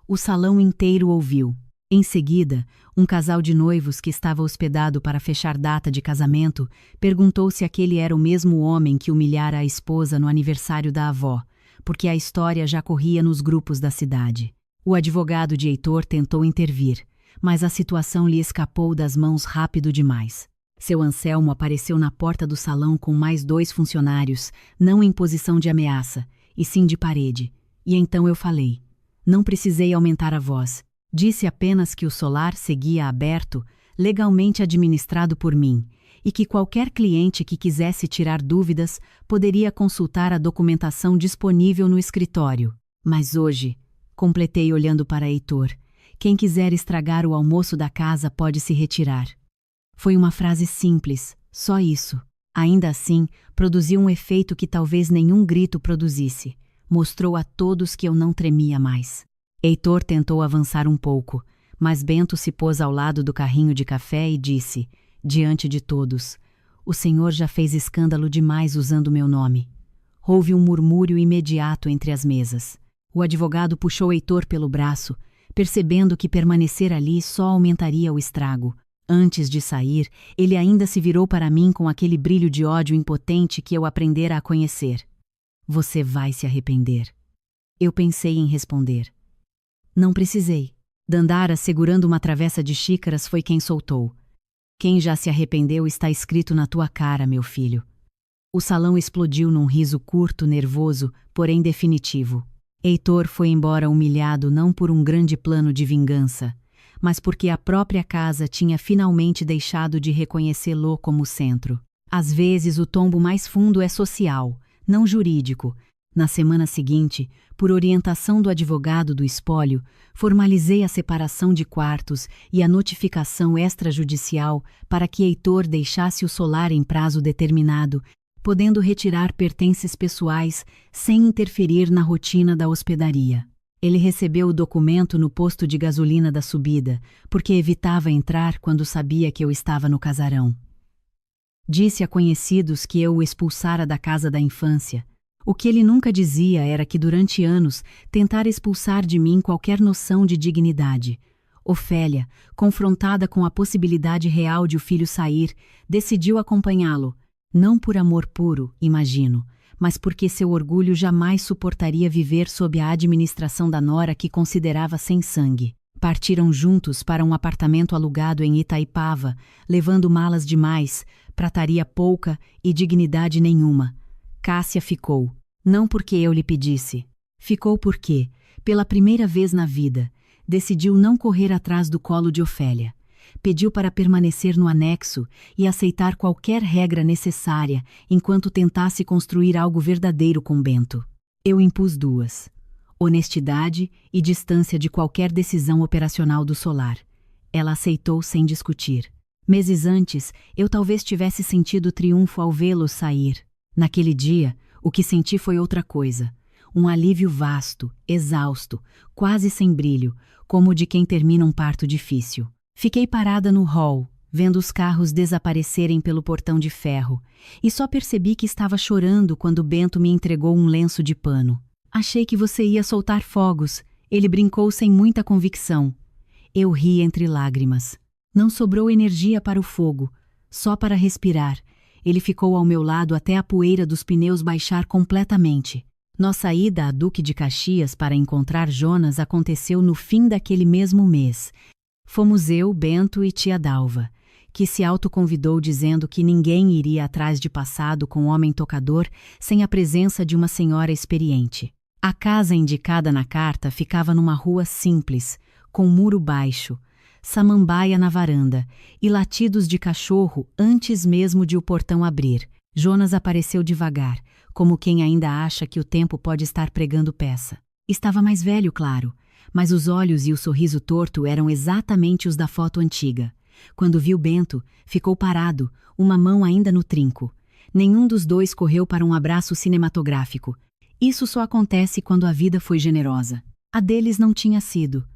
O salão inteiro ouviu. Em seguida, um casal de noivos que estava hospedado para fechar data de casamento perguntou se aquele era o mesmo homem que humilhara a esposa no aniversário da avó, porque a história já corria nos grupos da cidade. O advogado de Heitor tentou intervir, mas a situação lhe escapou das mãos rápido demais. Seu Anselmo apareceu na porta do salão com mais 2 funcionários, não em posição de ameaça, e sim de parede. E então eu falei. Não precisei aumentar a voz. Disse apenas que o solar seguia aberto, legalmente administrado por mim, e que qualquer cliente que quisesse tirar dúvidas poderia consultar a documentação disponível no escritório. Mas hoje, completei olhando para Heitor, quem quiser estragar o almoço da casa pode se retirar. Foi uma frase simples, só isso. Ainda assim, produziu um efeito que talvez nenhum grito produzisse. Mostrou a todos que eu não tremia mais. Heitor tentou avançar um pouco, mas Bento se pôs ao lado do carrinho de café e disse, diante de todos: O senhor já fez escândalo demais usando meu nome. Houve um murmúrio imediato entre as mesas. O advogado puxou Heitor pelo braço, percebendo que permanecer ali só aumentaria o estrago. Antes de sair, ele ainda se virou para mim com aquele brilho de ódio impotente que eu aprendera a conhecer. Você vai se arrepender. Eu pensei em responder. Não precisei. Dandara, segurando uma travessa de xícaras, foi quem soltou. Quem já se arrependeu está escrito na tua cara, meu filho. O salão explodiu num riso curto, nervoso, porém definitivo. Heitor foi embora humilhado não por um grande plano de vingança, mas porque a própria casa tinha finalmente deixado de reconhecê-lo como centro. Às vezes o tombo mais fundo é social, não jurídico. Na semana seguinte, por orientação do advogado do espólio, formalizei a separação de quartos e a notificação extrajudicial para que Heitor deixasse o solar em prazo determinado, podendo retirar pertences pessoais sem interferir na rotina da hospedaria. Ele recebeu o documento no posto de gasolina da subida, porque evitava entrar quando sabia que eu estava no casarão. Disse a conhecidos que eu o expulsara da casa da infância. O que ele nunca dizia era que durante anos tentara expulsar de mim qualquer noção de dignidade. Ofélia, confrontada com a possibilidade real de o filho sair, decidiu acompanhá-lo, não por amor puro, imagino, mas porque seu orgulho jamais suportaria viver sob a administração da nora que considerava sem sangue. Partiram juntos para um apartamento alugado em Itaipava, levando malas demais, prataria pouca e dignidade nenhuma. Cássia ficou, não porque eu lhe pedisse. Ficou porque, pela primeira vez na vida, decidiu não correr atrás do colo de Ofélia. Pediu para permanecer no anexo e aceitar qualquer regra necessária enquanto tentasse construir algo verdadeiro com Bento. Eu impus 2: honestidade e distância de qualquer decisão operacional do solar. Ela aceitou sem discutir. Meses antes, eu talvez tivesse sentido triunfo ao vê-lo sair. Naquele dia, o que senti foi outra coisa. Um alívio vasto, exausto, quase sem brilho, como o de quem termina um parto difícil. Fiquei parada no hall, vendo os carros desaparecerem pelo portão de ferro, e só percebi que estava chorando quando Bento me entregou um lenço de pano. Achei que você ia soltar fogos, ele brincou sem muita convicção. Eu ri entre lágrimas. Não sobrou energia para o fogo, só para respirar. Ele ficou ao meu lado até a poeira dos pneus baixar completamente. Nossa ida a Duque de Caxias para encontrar Jonas aconteceu no fim daquele mesmo mês. Fomos eu, Bento e tia Dalva, que se autoconvidou dizendo que ninguém iria atrás de passado com o homem tocador sem a presença de uma senhora experiente. A casa indicada na carta ficava numa rua simples, com muro baixo, samambaia na varanda e latidos de cachorro antes mesmo de o portão abrir. Jonas apareceu devagar, como quem ainda acha que o tempo pode estar pregando peça. Estava mais velho, claro, mas os olhos e o sorriso torto eram exatamente os da foto antiga. Quando viu Bento, ficou parado, uma mão ainda no trinco. Nenhum dos dois correu para um abraço cinematográfico. Isso só acontece quando a vida foi generosa. A deles não tinha sido.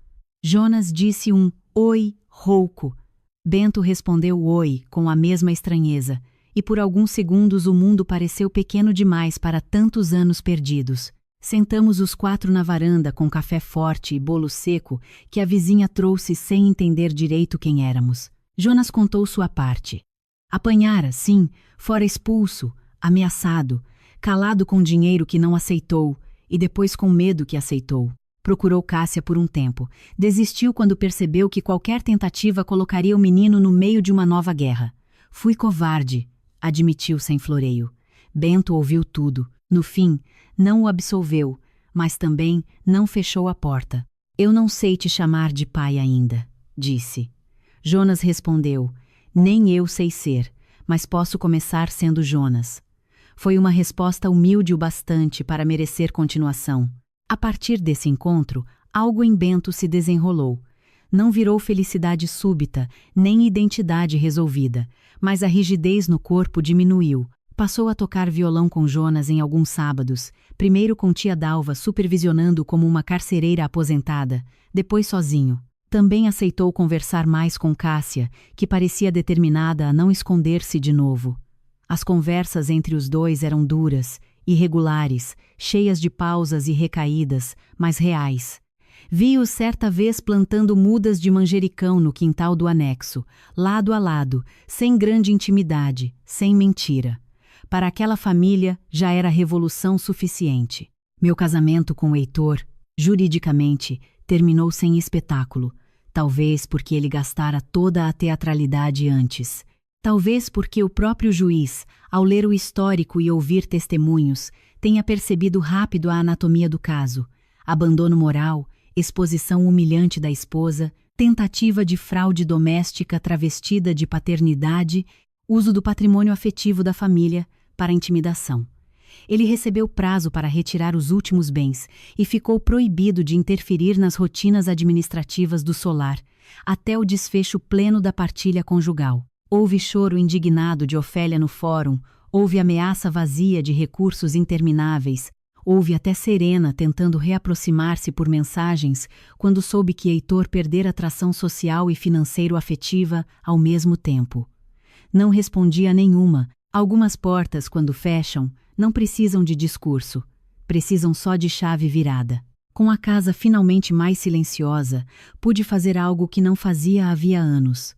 Jonas disse um "oi" rouco. Bento respondeu "oi" com a mesma estranheza, e por alguns segundos o mundo pareceu pequeno demais para tantos anos perdidos. Sentamos os quatro na varanda com café forte e bolo seco que a vizinha trouxe sem entender direito quem éramos. Jonas contou sua parte. Apanhara, sim, fora expulso, ameaçado, calado com dinheiro que não aceitou e depois com medo que aceitou. Procurou Cássia por um tempo. Desistiu quando percebeu que qualquer tentativa colocaria o menino no meio de uma nova guerra. Fui covarde, admitiu sem floreio. Bento ouviu tudo. No fim, não o absolveu, mas também não fechou a porta. Eu não sei te chamar de pai ainda, disse. Jonas respondeu, nem eu sei ser, mas posso começar sendo Jonas. Foi uma resposta humilde o bastante para merecer continuação. A partir desse encontro, algo em Bento se desenrolou. Não virou felicidade súbita, nem identidade resolvida, mas a rigidez no corpo diminuiu. Passou a tocar violão com Jonas em alguns sábados, primeiro com tia Dalva supervisionando como uma carcereira aposentada, depois sozinho. Também aceitou conversar mais com Cássia, que parecia determinada a não esconder-se de novo. As conversas entre os dois eram duras, irregulares, cheias de pausas e recaídas, mas reais. Vi-o certa vez plantando mudas de manjericão no quintal do anexo, lado a lado, sem grande intimidade, sem mentira. Para aquela família já era revolução suficiente. Meu casamento com o Heitor, juridicamente, terminou sem espetáculo, talvez porque ele gastara toda a teatralidade antes. Talvez porque o próprio juiz, ao ler o histórico e ouvir testemunhos, tenha percebido rápido a anatomia do caso. Abandono moral, exposição humilhante da esposa, tentativa de fraude doméstica travestida de paternidade, uso do patrimônio afetivo da família para intimidação. Ele recebeu prazo para retirar os últimos bens e ficou proibido de interferir nas rotinas administrativas do solar, até o desfecho pleno da partilha conjugal. Houve choro indignado de Ofélia no fórum, houve ameaça vazia de recursos intermináveis, houve até Serena tentando reaproximar-se por mensagens quando soube que Heitor perdera atração social e financeiro-afetiva ao mesmo tempo. Não respondia a nenhuma. Algumas portas, quando fecham, não precisam de discurso, precisam só de chave virada. Com a casa finalmente mais silenciosa, pude fazer algo que não fazia havia anos.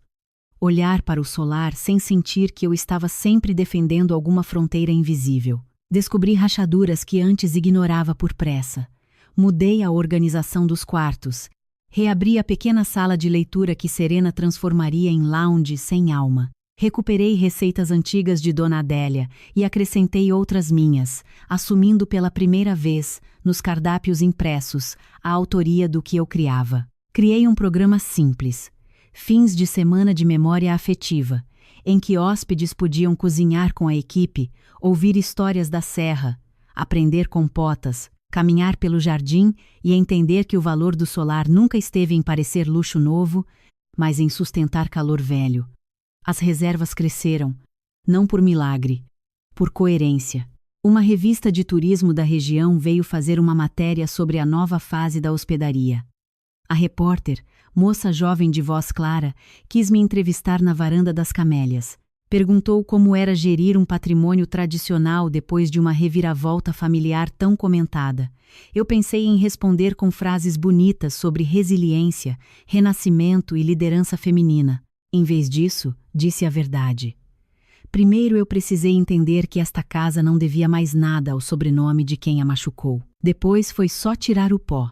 Olhar para o solar sem sentir que eu estava sempre defendendo alguma fronteira invisível. Descobri rachaduras que antes ignorava por pressa. Mudei a organização dos quartos. Reabri a pequena sala de leitura que Serena transformaria em lounge sem alma. Recuperei receitas antigas de Dona Adélia e acrescentei outras minhas, assumindo pela primeira vez, nos cardápios impressos, a autoria do que eu criava. Criei um programa simples, fins de semana de memória afetiva, em que hóspedes podiam cozinhar com a equipe, ouvir histórias da serra, aprender compotas, caminhar pelo jardim e entender que o valor do solar nunca esteve em parecer luxo novo, mas em sustentar calor velho. As reservas cresceram, não por milagre, por coerência. Uma revista de turismo da região veio fazer uma matéria sobre a nova fase da hospedaria. A repórter, moça jovem de voz clara, quis me entrevistar na varanda das camélias. Perguntou como era gerir um patrimônio tradicional depois de uma reviravolta familiar tão comentada. Eu pensei em responder com frases bonitas sobre resiliência, renascimento e liderança feminina. Em vez disso, disse a verdade. Primeiro eu precisei entender que esta casa não devia mais nada ao sobrenome de quem a machucou. Depois foi só tirar o pó.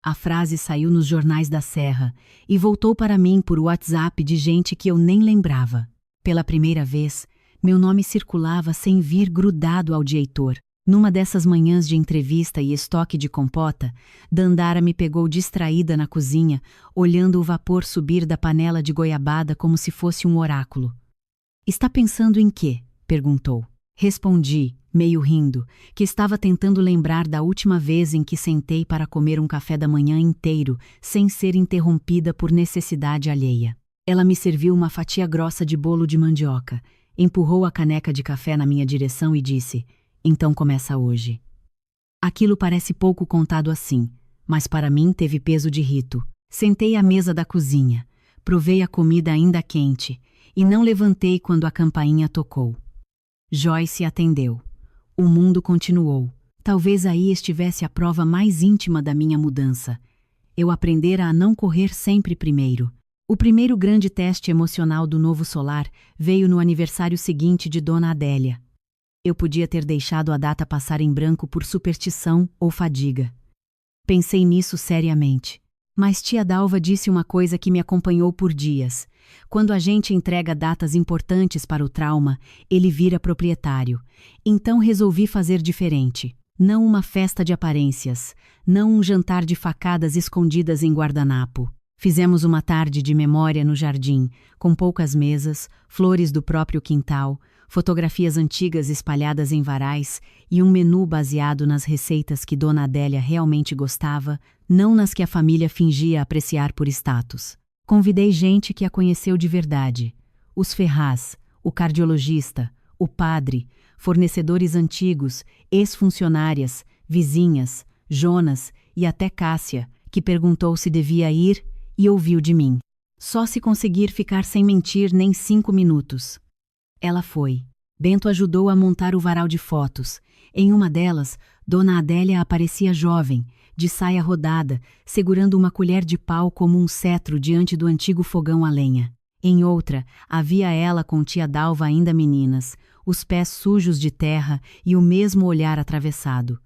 A frase saiu nos jornais da Serra e voltou para mim por WhatsApp de gente que eu nem lembrava. Pela primeira vez, meu nome circulava sem vir grudado ao de Heitor. Numa dessas manhãs de entrevista e estoque de compota, Dandara me pegou distraída na cozinha, olhando o vapor subir da panela de goiabada como se fosse um oráculo. "Está pensando em quê?" perguntou. Respondi, meio rindo, que estava tentando lembrar da última vez em que sentei para comer um café da manhã inteiro, sem ser interrompida por necessidade alheia. Ela me serviu uma fatia grossa de bolo de mandioca, empurrou a caneca de café na minha direção e disse: "Então começa hoje." Aquilo parece pouco contado assim, mas para mim teve peso de rito. Sentei à mesa da cozinha, provei a comida ainda quente e não levantei quando a campainha tocou. Joyce atendeu. O mundo continuou. Talvez aí estivesse a prova mais íntima da minha mudança. Eu aprendera a não correr sempre primeiro. O primeiro grande teste emocional do novo solar veio no aniversário seguinte de Dona Adélia. Eu podia ter deixado a data passar em branco por superstição ou fadiga. Pensei nisso seriamente. Mas tia Dalva disse uma coisa que me acompanhou por dias. Quando a gente entrega datas importantes para o trauma, ele vira proprietário. Então resolvi fazer diferente. Não uma festa de aparências, não um jantar de facadas escondidas em guardanapo. Fizemos uma tarde de memória no jardim, com poucas mesas, flores do próprio quintal, fotografias antigas espalhadas em varais e um menu baseado nas receitas que Dona Adélia realmente gostava, não nas que a família fingia apreciar por status. Convidei gente que a conheceu de verdade. Os Ferraz, o cardiologista, o padre, fornecedores antigos, ex-funcionárias, vizinhas, Jonas e até Cássia, que perguntou se devia ir e ouviu de mim. Só se conseguir ficar sem mentir nem 5 minutos. Ela foi. Bento ajudou a montar o varal de fotos. Em uma delas, Dona Adélia aparecia jovem, de saia rodada, segurando uma colher de pau como um cetro diante do antigo fogão a lenha. Em outra, havia ela com tia Dalva ainda meninas, os pés sujos de terra e o mesmo olhar atravessado.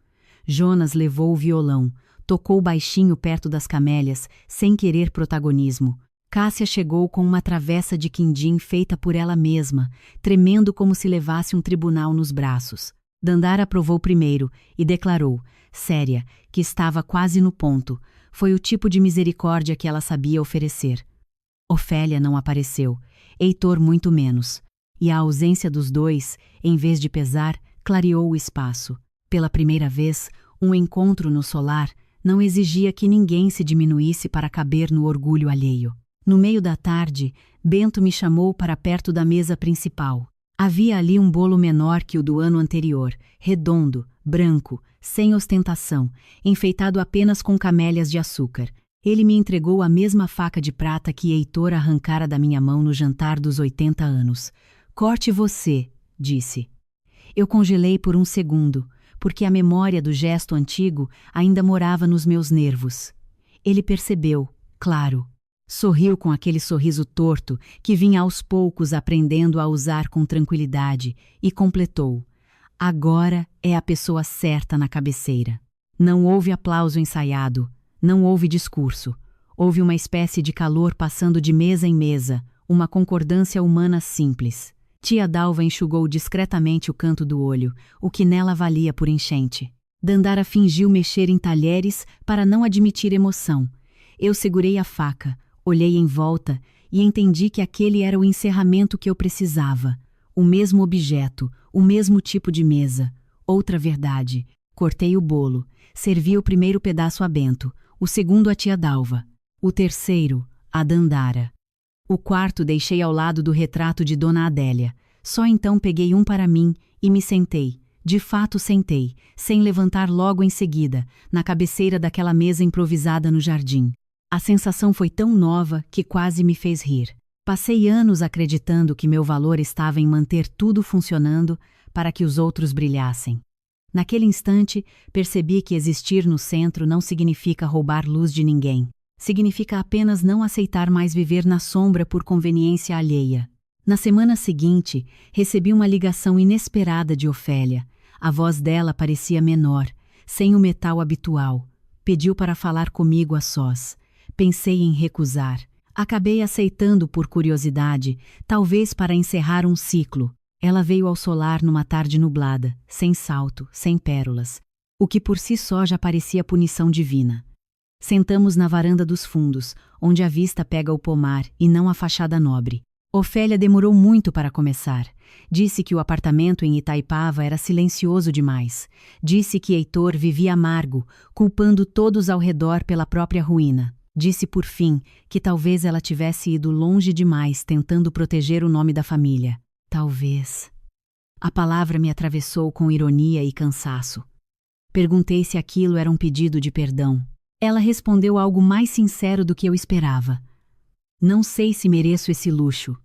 Jonas levou o violão, tocou baixinho perto das camélias, sem querer protagonismo. Cássia chegou com uma travessa de quindim feita por ela mesma, tremendo como se levasse um tribunal nos braços. Dandara provou primeiro e declarou, séria, que estava quase no ponto. Foi o tipo de misericórdia que ela sabia oferecer. Ofélia não apareceu, Heitor muito menos. E a ausência dos dois, em vez de pesar, clareou o espaço. Pela primeira vez, um encontro no solar não exigia que ninguém se diminuísse para caber no orgulho alheio. No meio da tarde, Bento me chamou para perto da mesa principal. Havia ali um bolo menor que o do ano anterior, redondo, branco, sem ostentação, enfeitado apenas com camélias de açúcar. Ele me entregou a mesma faca de prata que Heitor arrancara da minha mão no jantar dos 80 anos. "Corte você", disse. Eu congelei por um segundo, porque a memória do gesto antigo ainda morava nos meus nervos. Ele percebeu, claro. Sorriu com aquele sorriso torto que vinha aos poucos aprendendo a usar com tranquilidade e completou. Agora é a pessoa certa na cabeceira. Não houve aplauso ensaiado, não houve discurso. Houve uma espécie de calor passando de mesa em mesa, uma concordância humana simples. Tia Dalva enxugou discretamente o canto do olho, o que nela valia por enchente. Dandara fingiu mexer em talheres para não admitir emoção. Eu segurei a faca, olhei em volta e entendi que aquele era o encerramento que eu precisava. O mesmo objeto, o mesmo tipo de mesa. Outra verdade. Cortei o bolo, servi o primeiro pedaço a Bento, o segundo a tia Dalva, o terceiro a Dandara. O quarto deixei ao lado do retrato de Dona Adélia. Só então peguei um para mim e me sentei. De fato sentei, sem levantar logo em seguida, na cabeceira daquela mesa improvisada no jardim. A sensação foi tão nova que quase me fez rir. Passei anos acreditando que meu valor estava em manter tudo funcionando para que os outros brilhassem. Naquele instante, percebi que existir no centro não significa roubar luz de ninguém. Significa apenas não aceitar mais viver na sombra por conveniência alheia. Na semana seguinte, recebi uma ligação inesperada de Ofélia. A voz dela parecia menor, sem o metal habitual. Pediu para falar comigo a sós. Pensei em recusar. Acabei aceitando por curiosidade, talvez para encerrar um ciclo. Ela veio ao solar numa tarde nublada, sem salto, sem pérolas, o que por si só já parecia punição divina. Sentamos na varanda dos fundos, onde a vista pega o pomar e não a fachada nobre. Ofélia demorou muito para começar. Disse que o apartamento em Itaipava era silencioso demais. Disse que Heitor vivia amargo, culpando todos ao redor pela própria ruína. Disse por fim que talvez ela tivesse ido longe demais tentando proteger o nome da família. Talvez. A palavra me atravessou com ironia e cansaço. Perguntei se aquilo era um pedido de perdão. Ela respondeu algo mais sincero do que eu esperava. Não sei se mereço esse luxo.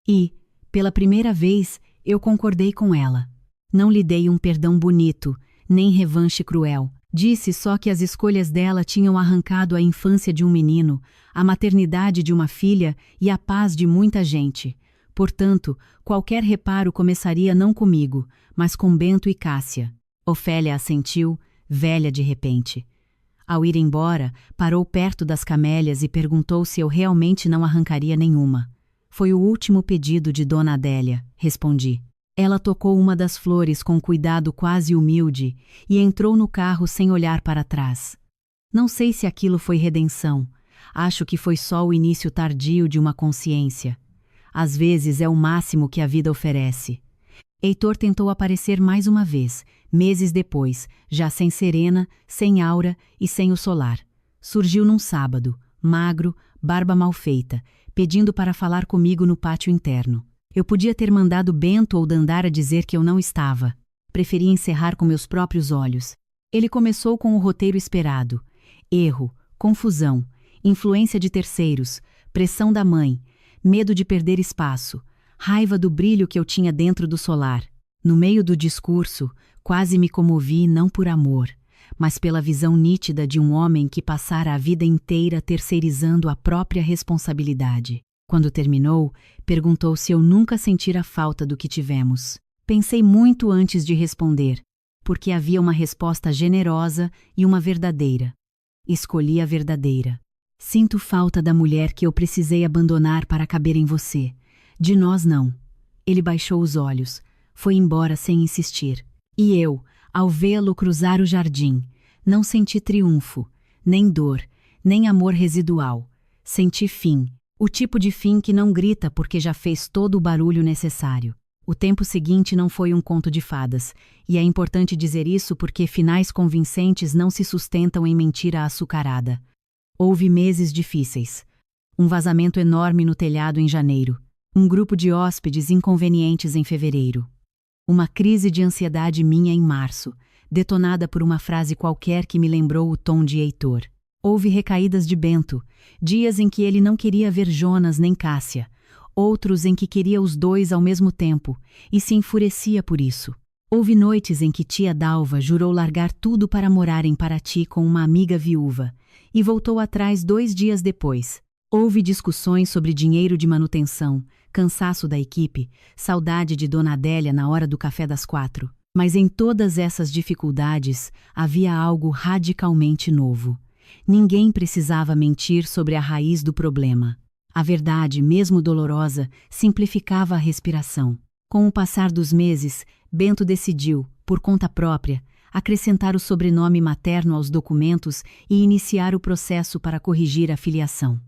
E, pela primeira vez, eu concordei com ela. Não lhe dei um perdão bonito, nem revanche cruel. Disse só que as escolhas dela tinham arrancado a infância de um menino, a maternidade de uma filha e a paz de muita gente. Portanto, qualquer reparo começaria não comigo, mas com Bento e Cássia. Ofélia assentiu, velha de repente. Ao ir embora, parou perto das camélias e perguntou se eu realmente não arrancaria nenhuma. Foi o último pedido de Dona Adélia, respondi. Ela tocou uma das flores com cuidado quase humilde e entrou no carro sem olhar para trás. Não sei se aquilo foi redenção. Acho que foi só o início tardio de uma consciência. Às vezes é o máximo que a vida oferece. Heitor tentou aparecer mais uma vez, meses depois, já sem Serena, sem Aura e sem o solar. Surgiu num sábado, magro, barba mal feita, pedindo para falar comigo no pátio interno. Eu podia ter mandado Bento ou Dandara dizer que eu não estava. Preferi encerrar com meus próprios olhos. Ele começou com o roteiro esperado. Erro, confusão, influência de terceiros, pressão da mãe, medo de perder espaço, raiva do brilho que eu tinha dentro do solar. No meio do discurso, quase me comovi não por amor, mas pela visão nítida de um homem que passara a vida inteira terceirizando a própria responsabilidade. Quando terminou, perguntou se eu nunca sentira falta do que tivemos. Pensei muito antes de responder, porque havia uma resposta generosa e uma verdadeira. Escolhi a verdadeira. Sinto falta da mulher que eu precisei abandonar para caber em você. De nós não. Ele baixou os olhos, foi embora sem insistir. E eu, ao vê-lo cruzar o jardim, não senti triunfo, nem dor, nem amor residual. Senti fim. O tipo de fim que não grita porque já fez todo o barulho necessário. O tempo seguinte não foi um conto de fadas, e é importante dizer isso porque finais convincentes não se sustentam em mentira açucarada. Houve meses difíceis. Um vazamento enorme no telhado em janeiro. Um grupo de hóspedes inconvenientes em fevereiro. Uma crise de ansiedade minha em março, detonada por uma frase qualquer que me lembrou o tom de Heitor. Houve recaídas de Bento, dias em que ele não queria ver Jonas nem Cássia, outros em que queria os dois ao mesmo tempo, e se enfurecia por isso. Houve noites em que tia Dalva jurou largar tudo para morar em Paraty com uma amiga viúva, e voltou atrás 2 dias depois. Houve discussões sobre dinheiro de manutenção, cansaço da equipe, saudade de Dona Adélia na hora do café das 4. Mas em todas essas dificuldades havia algo radicalmente novo. Ninguém precisava mentir sobre a raiz do problema. A verdade, mesmo dolorosa, simplificava a respiração. Com o passar dos meses, Bento decidiu, por conta própria, acrescentar o sobrenome materno aos documentos e iniciar o processo para corrigir a filiação.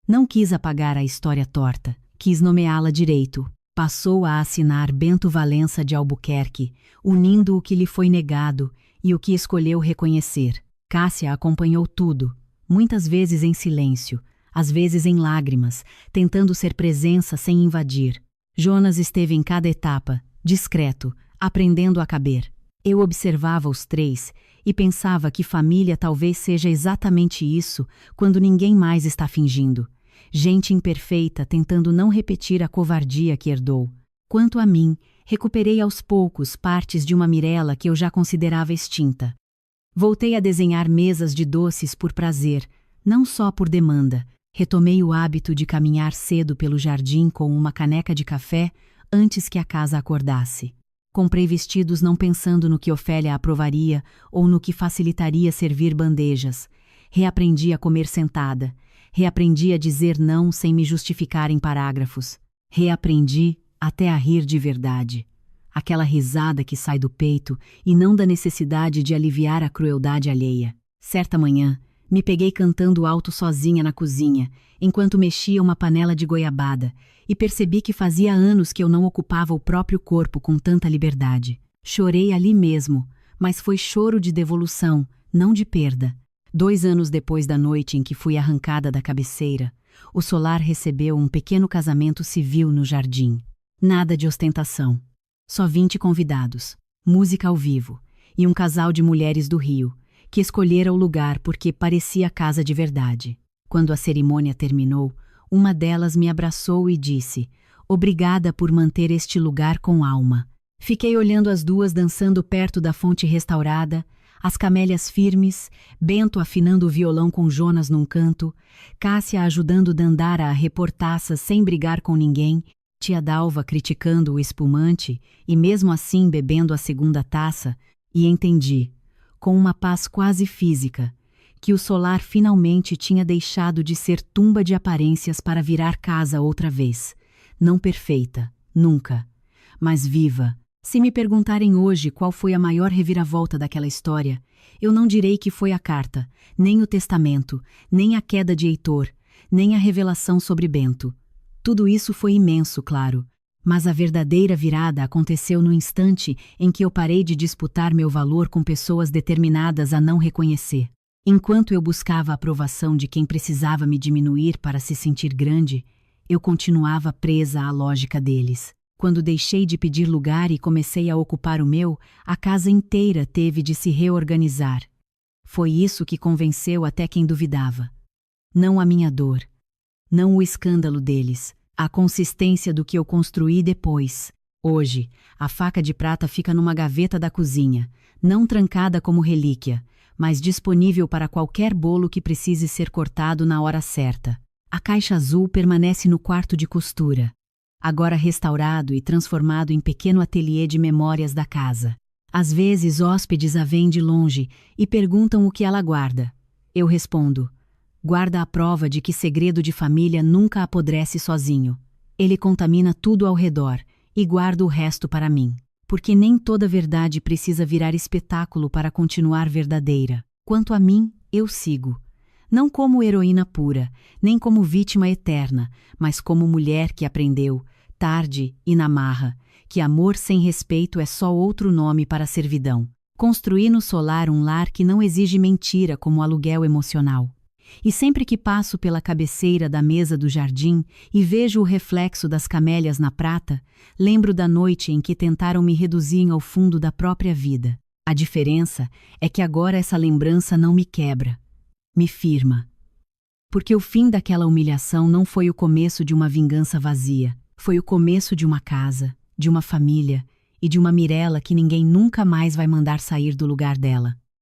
Não quis apagar a história torta, quis nomeá-la direito. Passou a assinar Bento Valença de Albuquerque, unindo o que lhe foi negado e o que escolheu reconhecer. Cássia acompanhou tudo, muitas vezes em silêncio, às vezes em lágrimas, tentando ser presença sem invadir. Jonas esteve em cada etapa, discreto, aprendendo a caber. Eu observava os três e pensava que família talvez seja exatamente isso quando ninguém mais está fingindo. Gente imperfeita tentando não repetir a covardia que herdou. Quanto a mim, recuperei aos poucos partes de uma Mirella que eu já considerava extinta. Voltei a desenhar mesas de doces por prazer, não só por demanda. Retomei o hábito de caminhar cedo pelo jardim com uma caneca de café antes que a casa acordasse. Comprei vestidos não pensando no que Ofélia aprovaria ou no que facilitaria servir bandejas. Reaprendi a comer sentada. Reaprendi a dizer não sem me justificar em parágrafos. Reaprendi até a rir de verdade. Aquela risada que sai do peito e não da necessidade de aliviar a crueldade alheia. Certa manhã, me peguei cantando alto sozinha na cozinha, enquanto mexia uma panela de goiabada, e percebi que fazia anos que eu não ocupava o próprio corpo com tanta liberdade. Chorei ali mesmo, mas foi choro de devolução, não de perda. 2 anos depois da noite em que fui arrancada da cabeceira, o Solar recebeu um pequeno casamento civil no jardim. Nada de ostentação. Só 20 convidados, música ao vivo, e um casal de mulheres do Rio, que escolhera o lugar porque parecia casa de verdade. Quando a cerimônia terminou, uma delas me abraçou e disse: "Obrigada por manter este lugar com alma." Fiquei olhando as duas dançando perto da fonte restaurada, as camélias firmes, Bento afinando o violão com Jonas num canto, Cássia ajudando Dandara a repor taças sem brigar com ninguém, tia Dalva criticando o espumante e mesmo assim bebendo a segunda taça, e entendi, com uma paz quase física, que o Solar finalmente tinha deixado de ser tumba de aparências para virar casa outra vez. Não perfeita, nunca, mas viva. Se me perguntarem hoje qual foi a maior reviravolta daquela história, eu não direi que foi a carta, nem o testamento, nem a queda de Heitor, nem a revelação sobre Bento. Tudo isso foi imenso, claro, mas a verdadeira virada aconteceu no instante em que eu parei de disputar meu valor com pessoas determinadas a não reconhecer. Enquanto eu buscava a aprovação de quem precisava me diminuir para se sentir grande, eu continuava presa à lógica deles. Quando deixei de pedir lugar e comecei a ocupar o meu, a casa inteira teve de se reorganizar. Foi isso que convenceu até quem duvidava. Não a minha dor, não o escândalo deles, a consistência do que eu construí depois. Hoje, a faca de prata fica numa gaveta da cozinha, não trancada como relíquia, mas disponível para qualquer bolo que precise ser cortado na hora certa. A caixa azul permanece no quarto de costura, agora restaurado e transformado em pequeno ateliê de memórias da casa. Às vezes hóspedes a veem de longe e perguntam o que ela guarda. Eu respondo: guarda a prova de que segredo de família nunca apodrece sozinho. Ele contamina tudo ao redor e guarda o resto para mim. Porque nem toda verdade precisa virar espetáculo para continuar verdadeira. Quanto a mim, eu sigo. Não como heroína pura, nem como vítima eterna, mas como mulher que aprendeu, tarde e na marra, que amor sem respeito é só outro nome para servidão. Construí no Solar um lar que não exige mentira como aluguel emocional. E sempre que passo pela cabeceira da mesa do jardim e vejo o reflexo das camélias na prata, lembro da noite em que tentaram me reduzir ao fundo da própria vida. A diferença é que agora essa lembrança não me quebra, me firma. Porque o fim daquela humilhação não foi o começo de uma vingança vazia, foi o começo de uma casa, de uma família e de uma Mirella que ninguém nunca mais vai mandar sair do lugar dela.